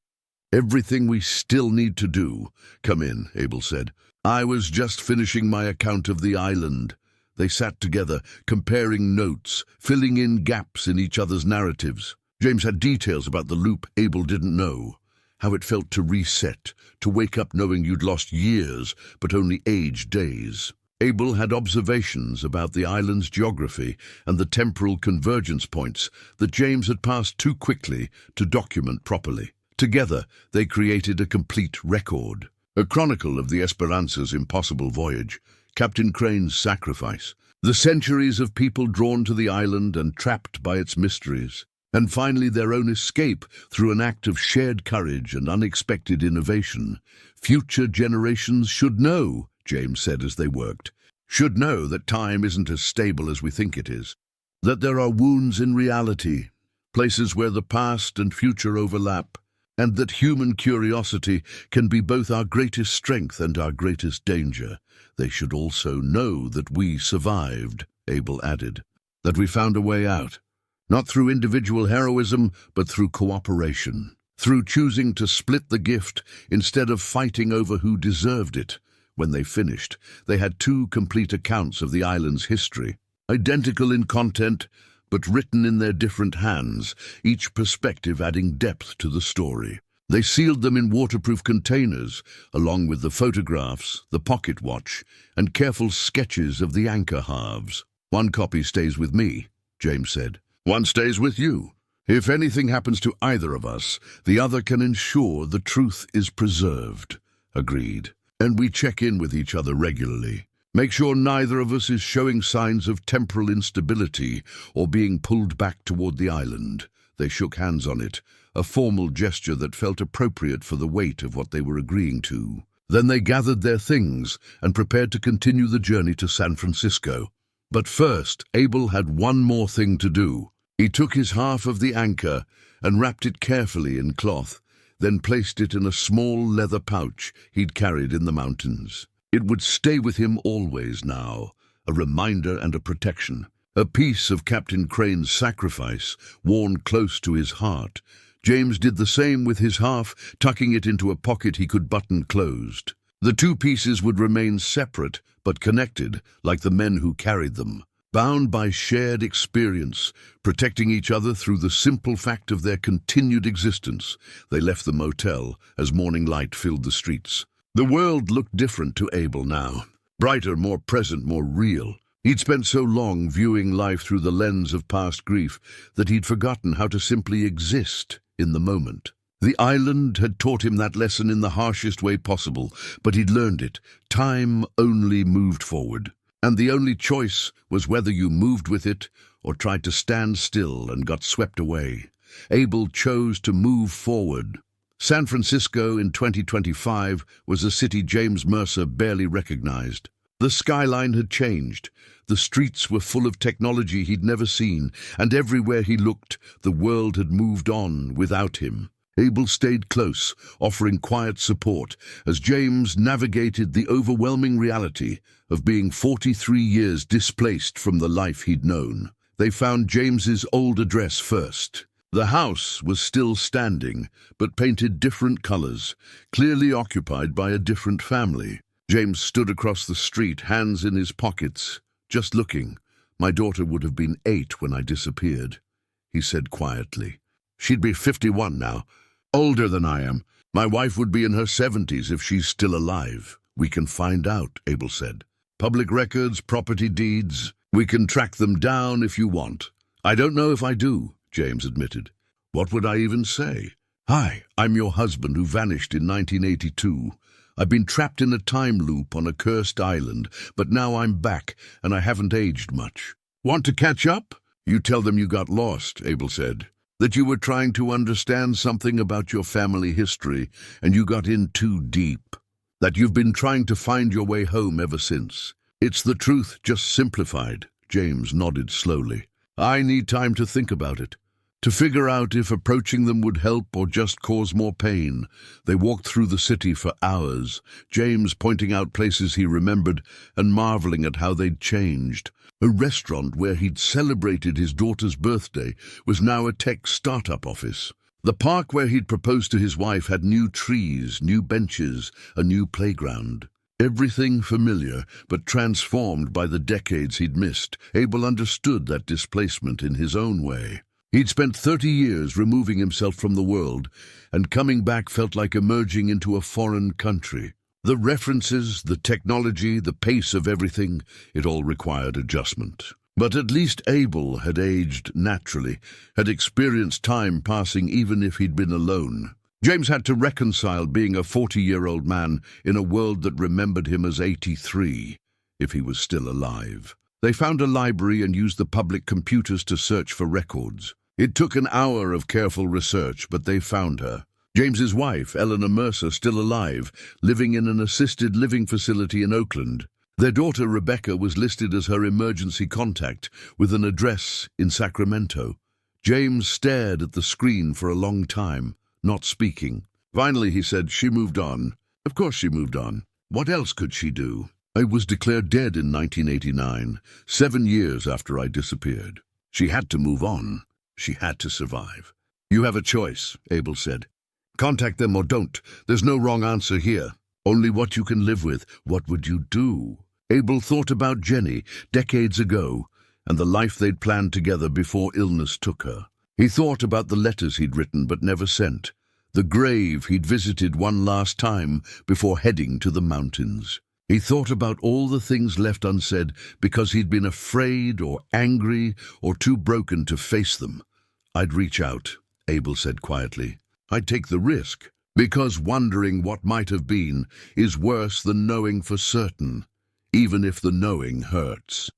Everything we still need to do." "Come in," Abel said. "I was just finishing my account of the island." They sat together, comparing notes, filling in gaps in each other's narratives. James had details about the loop Abel didn't know, how it felt to reset, to wake up knowing you'd lost years but only aged days. Abel had observations about the island's geography and the temporal convergence points that James had passed too quickly to document properly. Together, they created a complete record, a chronicle of the Esperanza's impossible voyage, Captain Crane's sacrifice, the centuries of people drawn to the island and trapped by its mysteries, and finally their own escape through an act of shared courage and unexpected innovation. "Future generations should know," James said as they worked, "should know that time isn't as stable as we think it is, that there are wounds in reality, places where the past and future overlap, and that human curiosity can be both our greatest strength and our greatest danger. They should also know that we survived," Abel added, "that we found a way out, not through individual heroism, but through cooperation, through choosing to split the gift instead of fighting over who deserved it." When they finished, they had 2 complete accounts of the island's history, identical in content, but written in their different hands, each perspective adding depth to the story. They sealed them in waterproof containers, along with the photographs, the pocket watch, and careful sketches of the anchor halves. "One copy stays with me," James said. "One stays with you. If anything happens to either of us, the other can ensure the truth is preserved." Agreed. "And we check in with each other regularly. Make sure neither of us is showing signs of temporal instability or being pulled back toward the island." They shook hands on it, a formal gesture that felt appropriate for the weight of what they were agreeing to. Then they gathered their things and prepared to continue the journey to San Francisco. But first, Abel had one more thing to do. He took his half of the anchor and wrapped it carefully in cloth, then placed it in a small leather pouch he'd carried in the mountains. It would stay with him always now, a reminder and a protection, a piece of Captain Crane's sacrifice worn close to his heart, James did the same with his half, tucking it into a pocket he could button closed. The two pieces would remain separate, but connected, like the men who carried them. Bound by shared experience, protecting each other through the simple fact of their continued existence, they left the motel as morning light filled the streets. The world looked different to Abel now. Brighter, more present, more real. He'd spent so long viewing life through the lens of past grief that he'd forgotten how to simply exist in the moment. The island had taught him that lesson in the harshest way possible, but he'd learned it. Time only moved forward. And the only choice was whether you moved with it or tried to stand still and got swept away. Abel chose to move forward. San Francisco in 2025 was a city James Mercer barely recognized. The skyline had changed. The streets were full of technology he'd never seen, and everywhere he looked, the world had moved on without him. Abel stayed close, offering quiet support, as James navigated the overwhelming reality of being 43 years displaced from the life he'd known. They found James's old address first. The house was still standing, but painted different colors, clearly occupied by a different family. James stood across the street, hands in his pockets, just looking. "My daughter would have been 8 when I disappeared," he said quietly. "She'd be 51 now. Older than I am. My wife would be in her 70s if she's still alive." "We can find out," Abel said. "Public records, property deeds. We can track them down if you want." "I don't know if I do," James admitted. "What would I even say?" "Hi, I'm your husband who vanished in 1982. I've been trapped in a time loop on a cursed island, but now I'm back, and I haven't aged much. Want to catch up?" "You tell them you got lost," Abel said. "That you were trying to understand something about your family history, and you got in too deep. That you've been trying to find your way home ever since. It's the truth, just simplified." James nodded slowly. "I need time to think about it, to figure out if approaching them would help or just cause more pain." They walked through the city for hours, James pointing out places he remembered and marveling at how they'd changed. A restaurant where he'd celebrated his daughter's birthday was now a tech startup office. The park where he'd proposed to his wife had new trees, new benches, a new playground. Everything familiar, but transformed by the decades he'd missed. Abel understood that displacement in his own way. He'd spent 30 years removing himself from the world, and coming back felt like emerging into a foreign country. The references, the technology, the pace of everything, it all required adjustment. But at least Abel had aged naturally, had experienced time passing even if he'd been alone. James had to reconcile being a 40-year-old man in a world that remembered him as 83, if he was still alive. They found a library and used the public computers to search for records. It took an hour of careful research, but they found her. James's wife, Eleanor Mercer, still alive, living in an assisted living facility in Oakland. Their daughter, Rebecca, was listed as her emergency contact, with an address in Sacramento. James stared at the screen for a long time, not speaking. Finally, he said, "She moved on." Of course she moved on. What else could she do? "I was declared dead in 1989, 7 years after I disappeared." She had to move on. She had to survive. "You have a choice," Abel said. "Contact them or don't. There's no wrong answer here. Only what you can live with. What would you do?" Abel thought about Jenny, decades ago, and the life they'd planned together before illness took her. He thought about the letters he'd written but never sent, the grave he'd visited one last time before heading to the mountains. He thought about all the things left unsaid because he'd been afraid or angry or too broken to face them. "I'd reach out," Abel said quietly. "I'd take the risk, because wondering what might have been is worse than knowing for certain, even if the knowing hurts."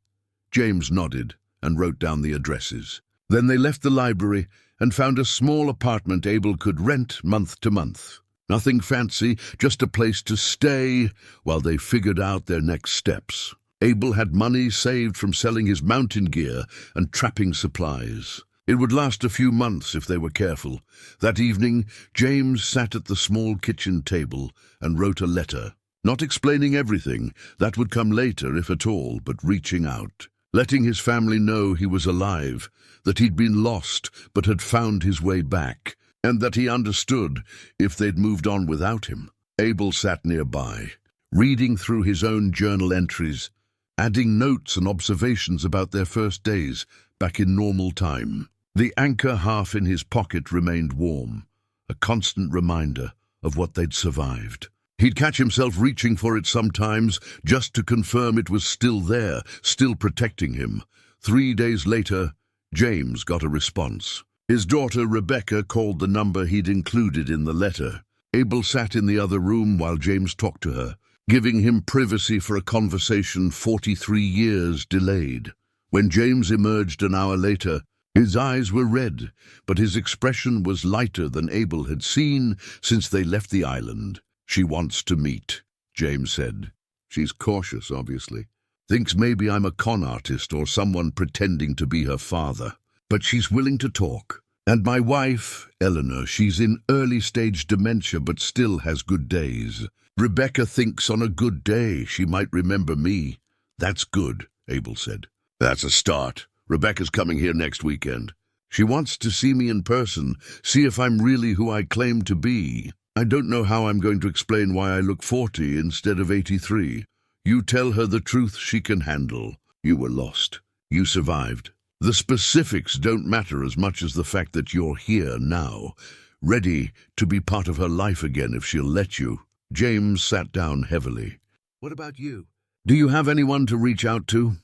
James nodded and wrote down the addresses. Then they left the library and found a small apartment Abel could rent month to month. Nothing fancy, just a place to stay while they figured out their next steps. Abel had money saved from selling his mountain gear and trapping supplies. It would last a few months if they were careful. That evening, James sat at the small kitchen table and wrote a letter. Not explaining everything, that would come later if at all, but reaching out. Letting his family know he was alive, that he'd been lost but had found his way back. and that he understood if they'd moved on without him. Abel sat nearby, reading through his own journal entries, adding notes and observations about their first days back in normal time. The anchor half in his pocket remained warm, a constant reminder of what they'd survived. He'd catch himself reaching for it sometimes just to confirm it was still there, still protecting him. 3 days later, James got a response. His daughter Rebecca called the number he'd included in the letter. Abel sat in the other room while James talked to her, giving him privacy for a conversation 43 years delayed. When James emerged an hour later, his eyes were red, but his expression was lighter than Abel had seen since they left the island. "She wants to meet," James said. "She's cautious, obviously. Thinks maybe I'm a con artist or someone pretending to be her father. But she's willing to talk. And my wife, Eleanor, she's in early-stage dementia but still has good days. Rebecca thinks on a good day she might remember me." "That's good," Abel said. "That's a start. Rebecca's coming here next weekend. She wants to see me in person, see if I'm really who I claim to be. I don't know how I'm going to explain why I look 40 instead of 83. You tell her the truth she can handle. You were lost. You survived. The specifics don't matter as much as the fact that you're here now, ready to be part of her life again if she'll let you." James sat down heavily. "What about you? Do you have anyone to reach out to?"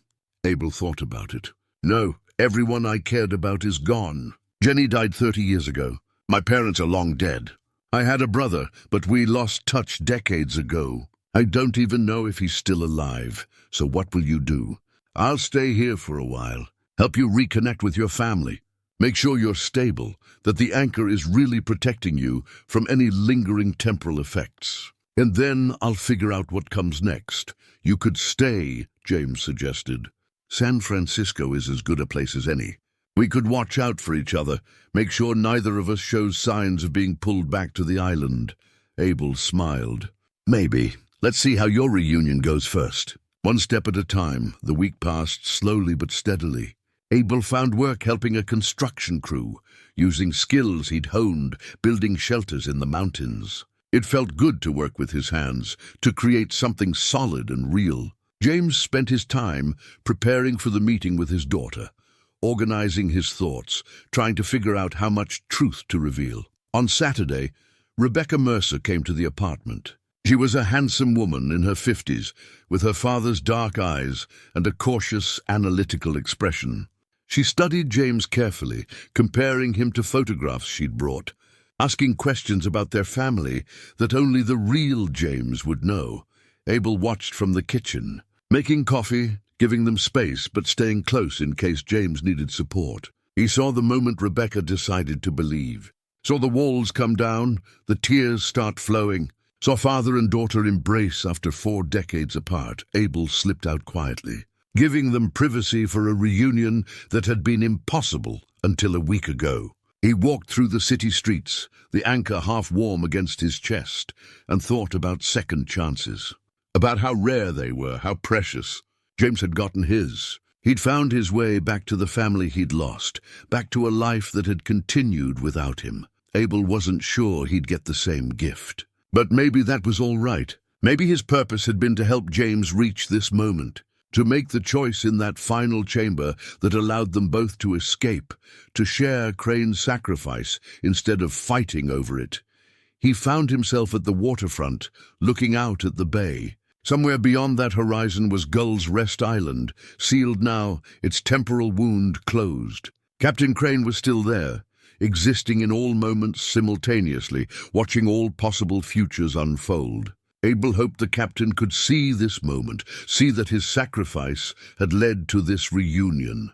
Abel thought about it. "No, everyone I cared about is gone. Jenny died 30 years ago. My parents are long dead. I had a brother, but we lost touch decades ago. I don't even know if he's still alive. So what will you do?" "I'll stay here for a while. Help you reconnect with your family. Make sure you're stable, that the anchor is really protecting you from any lingering temporal effects. And then I'll figure out what comes next." "You could stay," James suggested. "San Francisco is as good a place as any. We could watch out for each other, make sure neither of us shows signs of being pulled back to the island." Abel smiled. "Maybe. Let's see how your reunion goes first." One step at a time, the week passed slowly but steadily. Abel found work helping a construction crew, using skills he'd honed, building shelters in the mountains. It felt good to work with his hands, to create something solid and real. James spent his time preparing for the meeting with his daughter, organizing his thoughts, trying to figure out how much truth to reveal. On Saturday, Rebecca Mercer came to the apartment. She was a handsome woman in her 50s, with her father's dark eyes and a cautious, analytical expression. She studied James carefully, comparing him to photographs she'd brought, asking questions about their family that only the real James would know. Abel watched from the kitchen, making coffee, giving them space but staying close in case James needed support. He saw the moment Rebecca decided to believe. Saw the walls come down, the tears start flowing. Saw father and daughter embrace after 4 decades apart. Abel slipped out quietly, giving them privacy for a reunion that had been impossible until a week ago. He walked through the city streets, the anchor half warm against his chest, and thought about second chances. About how rare they were, how precious. James had gotten his. He'd found his way back to the family he'd lost, back to a life that had continued without him. Abel wasn't sure he'd get the same gift. But maybe that was all right. Maybe his purpose had been to help James reach this moment, to make the choice in that final chamber that allowed them both to escape, to share Crane's sacrifice instead of fighting over it. He found himself at the waterfront, looking out at the bay. Somewhere beyond that horizon was Gull's Rest Island, sealed now, its temporal wound closed. Captain Crane was still there, existing in all moments simultaneously, watching all possible futures unfold. Abel hoped the captain could see this moment, see that his sacrifice had led to this reunion,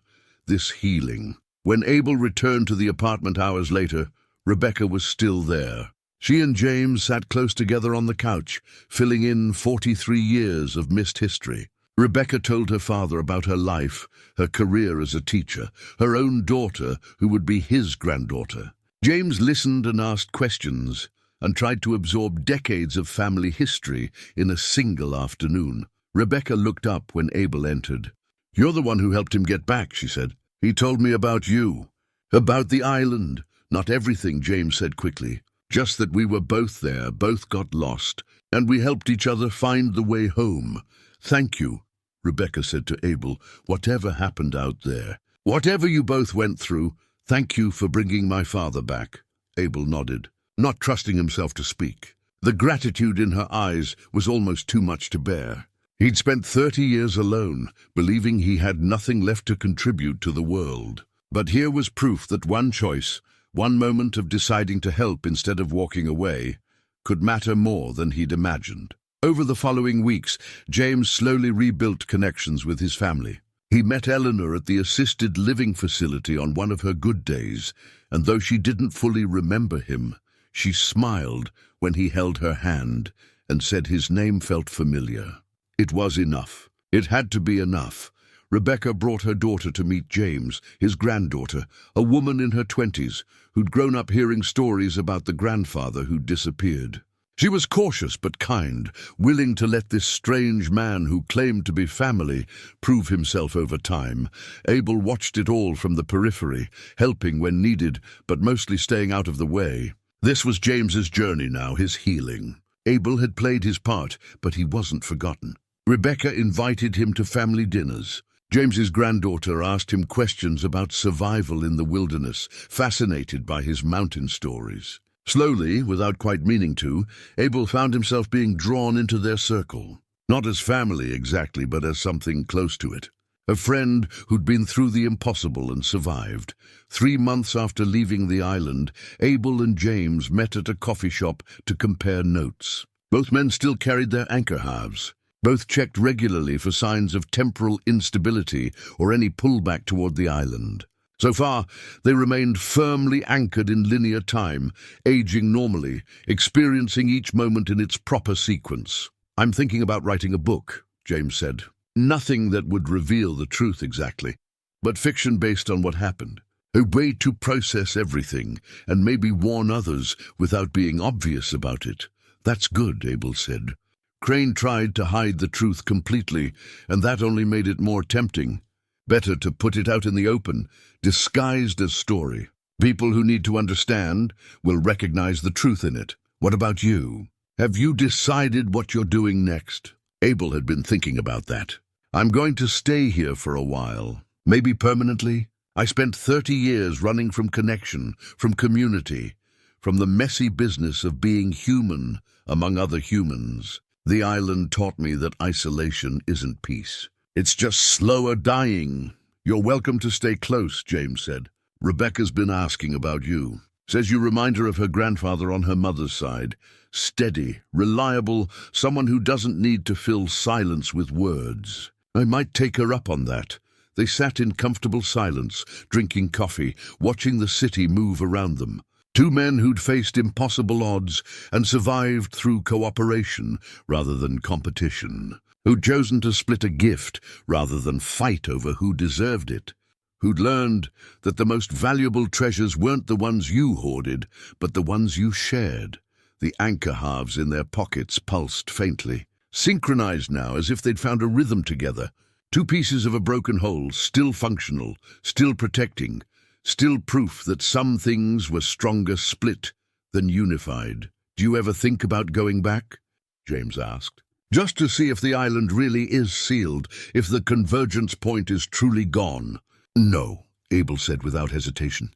this healing. When Abel returned to the apartment hours later, Rebecca was still there. She and James sat close together on the couch, filling in 43 years of missed history. Rebecca told her father about her life, her career as a teacher, her own daughter who would be his granddaughter. James listened and asked questions, and tried to absorb decades of family history in a single afternoon. Rebecca looked up when Abel entered. "You're the one who helped him get back," she said. "He told me about you, about the island, Not everything, James said quickly. Just that we were both there, both got lost, and we helped each other find the way home. Thank you, Rebecca said to Abel, whatever happened out there. Whatever you both went through, thank you for bringing my father back. Abel nodded, not trusting himself to speak. The gratitude in her eyes was almost too much to bear. He'd spent 30 years alone, believing he had nothing left to contribute to the world. But here was proof that one choice, one moment of deciding to help instead of walking away, could matter more than he'd imagined. Over the following weeks, James slowly rebuilt connections with his family. He met Eleanor at the assisted living facility on one of her good days, and though she didn't fully remember him, she smiled when he held her hand and said his name felt familiar. It was enough. It had to be enough. Rebecca brought her daughter to meet James, his granddaughter, a woman in her 20s, who'd grown up hearing stories about the grandfather who'd disappeared. She was cautious but kind, willing to let this strange man who claimed to be family prove himself over time. Abel watched it all from the periphery, helping when needed, but mostly staying out of the way. This was James's journey now, his healing. Abel had played his part, but he wasn't forgotten. Rebecca invited him to family dinners. James's granddaughter asked him questions about survival in the wilderness, fascinated by his mountain stories. Slowly, without quite meaning to, Abel found himself being drawn into their circle. Not as family exactly, but as something close to it. A friend who'd been through the impossible and survived. 3 months after leaving the island, Abel and James met at a coffee shop to compare notes. Both men still carried their anchor halves. Both checked regularly for signs of temporal instability or any pullback toward the island. So far, they remained firmly anchored in linear time, aging normally, experiencing each moment in its proper sequence. "I'm thinking about writing a book," James said. "Nothing that would reveal the truth exactly, but fiction based on what happened. A way to process everything, and maybe warn others without being obvious about it." "That's good," Abel said. Crane tried to hide the truth completely, and that only made it more tempting. Better to put it out in the open, disguised as story. People who need to understand will recognize the truth in it. "What about you? Have you decided what you're doing next?" Abel had been thinking about that. "I'm going to stay here for a while, maybe permanently. I spent 30 years running from connection, from community, from the messy business of being human among other humans. The island taught me that isolation isn't peace. It's just slower dying." "You're welcome to stay close," James said. "Rebecca's been asking about you. Says you remind her of her grandfather on her mother's side. Steady, reliable, someone who doesn't need to fill silence with words." "I might take her up on that." They sat in comfortable silence, drinking coffee, watching the city move around them. Two men who'd faced impossible odds and survived through cooperation rather than competition. Who'd chosen to split a gift rather than fight over who deserved it. Who'd learned that the most valuable treasures weren't the ones you hoarded, but the ones you shared. The anchor halves in their pockets pulsed faintly, synchronized now as if they'd found a rhythm together. Two pieces of a broken whole, still functional, still protecting, still proof that some things were stronger split than unified. "Do you ever think about going back?" James asked. "Just to see if the island really is sealed, if the convergence point is truly gone." "No," Abel said without hesitation.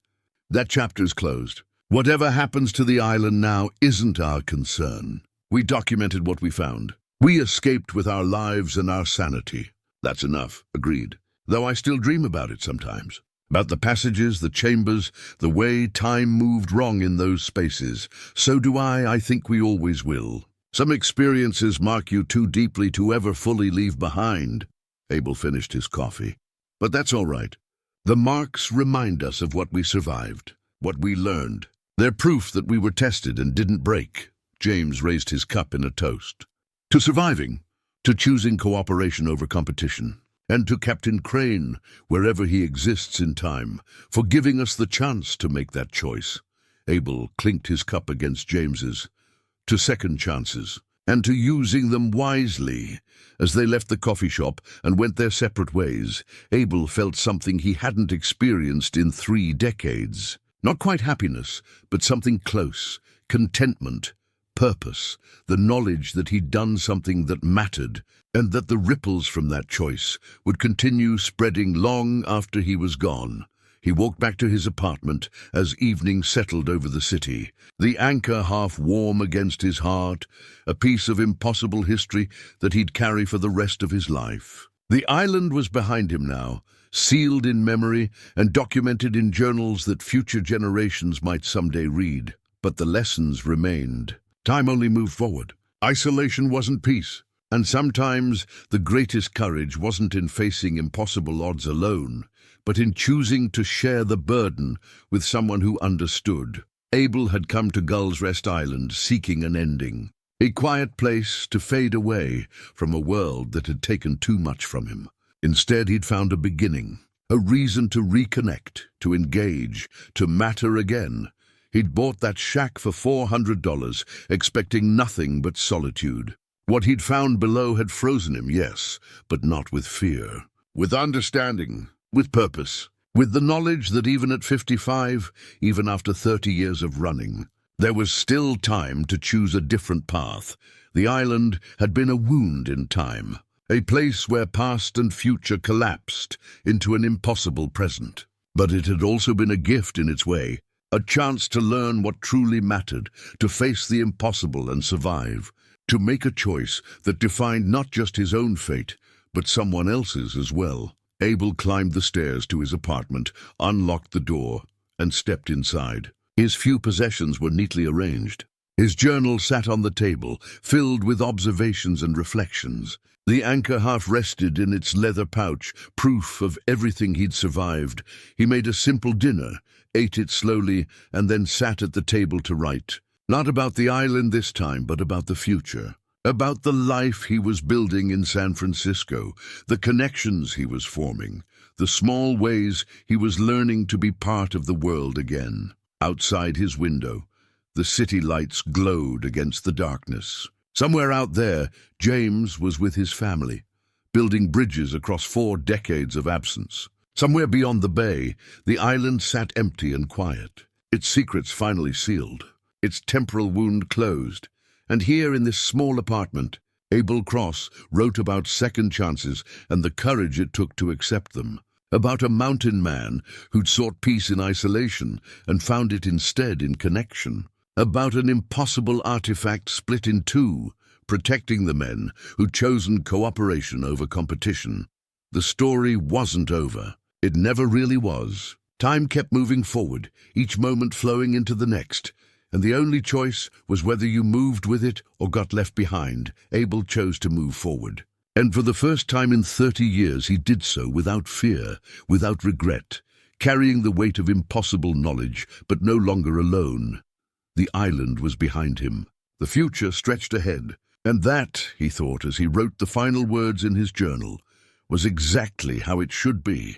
"That chapter's closed. Whatever happens to the island now isn't our concern. We documented what we found. We escaped with our lives and our sanity. That's enough," agreed. "Though I still dream about it sometimes. About the passages, the chambers, the way time moved wrong in those spaces. So do I think we always will. Some experiences mark you too deeply to ever fully leave behind." Abel finished his coffee. "But that's all right. The marks remind us of what we survived, what we learned. They're proof that we were tested and didn't break." James raised his cup in a toast. "To surviving, to choosing cooperation over competition, and to Captain Crane, wherever he exists in time, for giving us the chance to make that choice." Abel clinked his cup against James's. "To second chances, and to using them wisely." As they left the coffee shop and went their separate ways, Abel felt something he hadn't experienced in 3 decades. Not quite happiness, but something close, contentment, purpose, the knowledge that he'd done something that mattered, and that the ripples from that choice would continue spreading long after he was gone. He walked back to his apartment as evening settled over the city, the anchor half warm against his heart, a piece of impossible history that he'd carry for the rest of his life. The island was behind him now, sealed in memory and documented in journals that future generations might someday read. But the lessons remained. Time only moved forward. Isolation wasn't peace. And sometimes the greatest courage wasn't in facing impossible odds alone, but in choosing to share the burden with someone who understood. Abel had come to Gull's Rest Island seeking an ending, a quiet place to fade away from a world that had taken too much from him. Instead, he'd found a beginning, a reason to reconnect, to engage, to matter again. He'd bought that shack for $400, expecting nothing but solitude. What he'd found below had frozen him, yes, but not with fear. With understanding, with purpose, with the knowledge that even at 55, even after 30 years of running, there was still time to choose a different path. The island had been a wound in time, a place where past and future collapsed into an impossible present. But it had also been a gift in its way, a chance to learn what truly mattered, to face the impossible and survive, to make a choice that defined not just his own fate, but someone else's as well. Abel climbed the stairs to his apartment, unlocked the door, and stepped inside. His few possessions were neatly arranged. His journal sat on the table, filled with observations and reflections. The anchor half rested in its leather pouch, proof of everything he'd survived. He made a simple dinner, ate it slowly, and then sat at the table to write. Not about the island this time, but about the future. About the life he was building in San Francisco, the connections he was forming, the small ways he was learning to be part of the world again. Outside his window, the city lights glowed against the darkness. Somewhere out there, James was with his family, building bridges across 4 decades of absence. Somewhere beyond the bay, the island sat empty and quiet, its secrets finally sealed, its temporal wound closed. And here in this small apartment, Abel Cross wrote about second chances and the courage it took to accept them. About a mountain man who'd sought peace in isolation and found it instead in connection. About an impossible artifact split in two, protecting the men who'd chosen cooperation over competition. The story wasn't over. It never really was. Time kept moving forward, each moment flowing into the next, and the only choice was whether you moved with it or got left behind. Abel chose to move forward. And for the first time in 30 years, he did so without fear, without regret, carrying the weight of impossible knowledge, but no longer alone. The island was behind him. The future stretched ahead. And that, he thought as he wrote the final words in his journal, was exactly how it should be.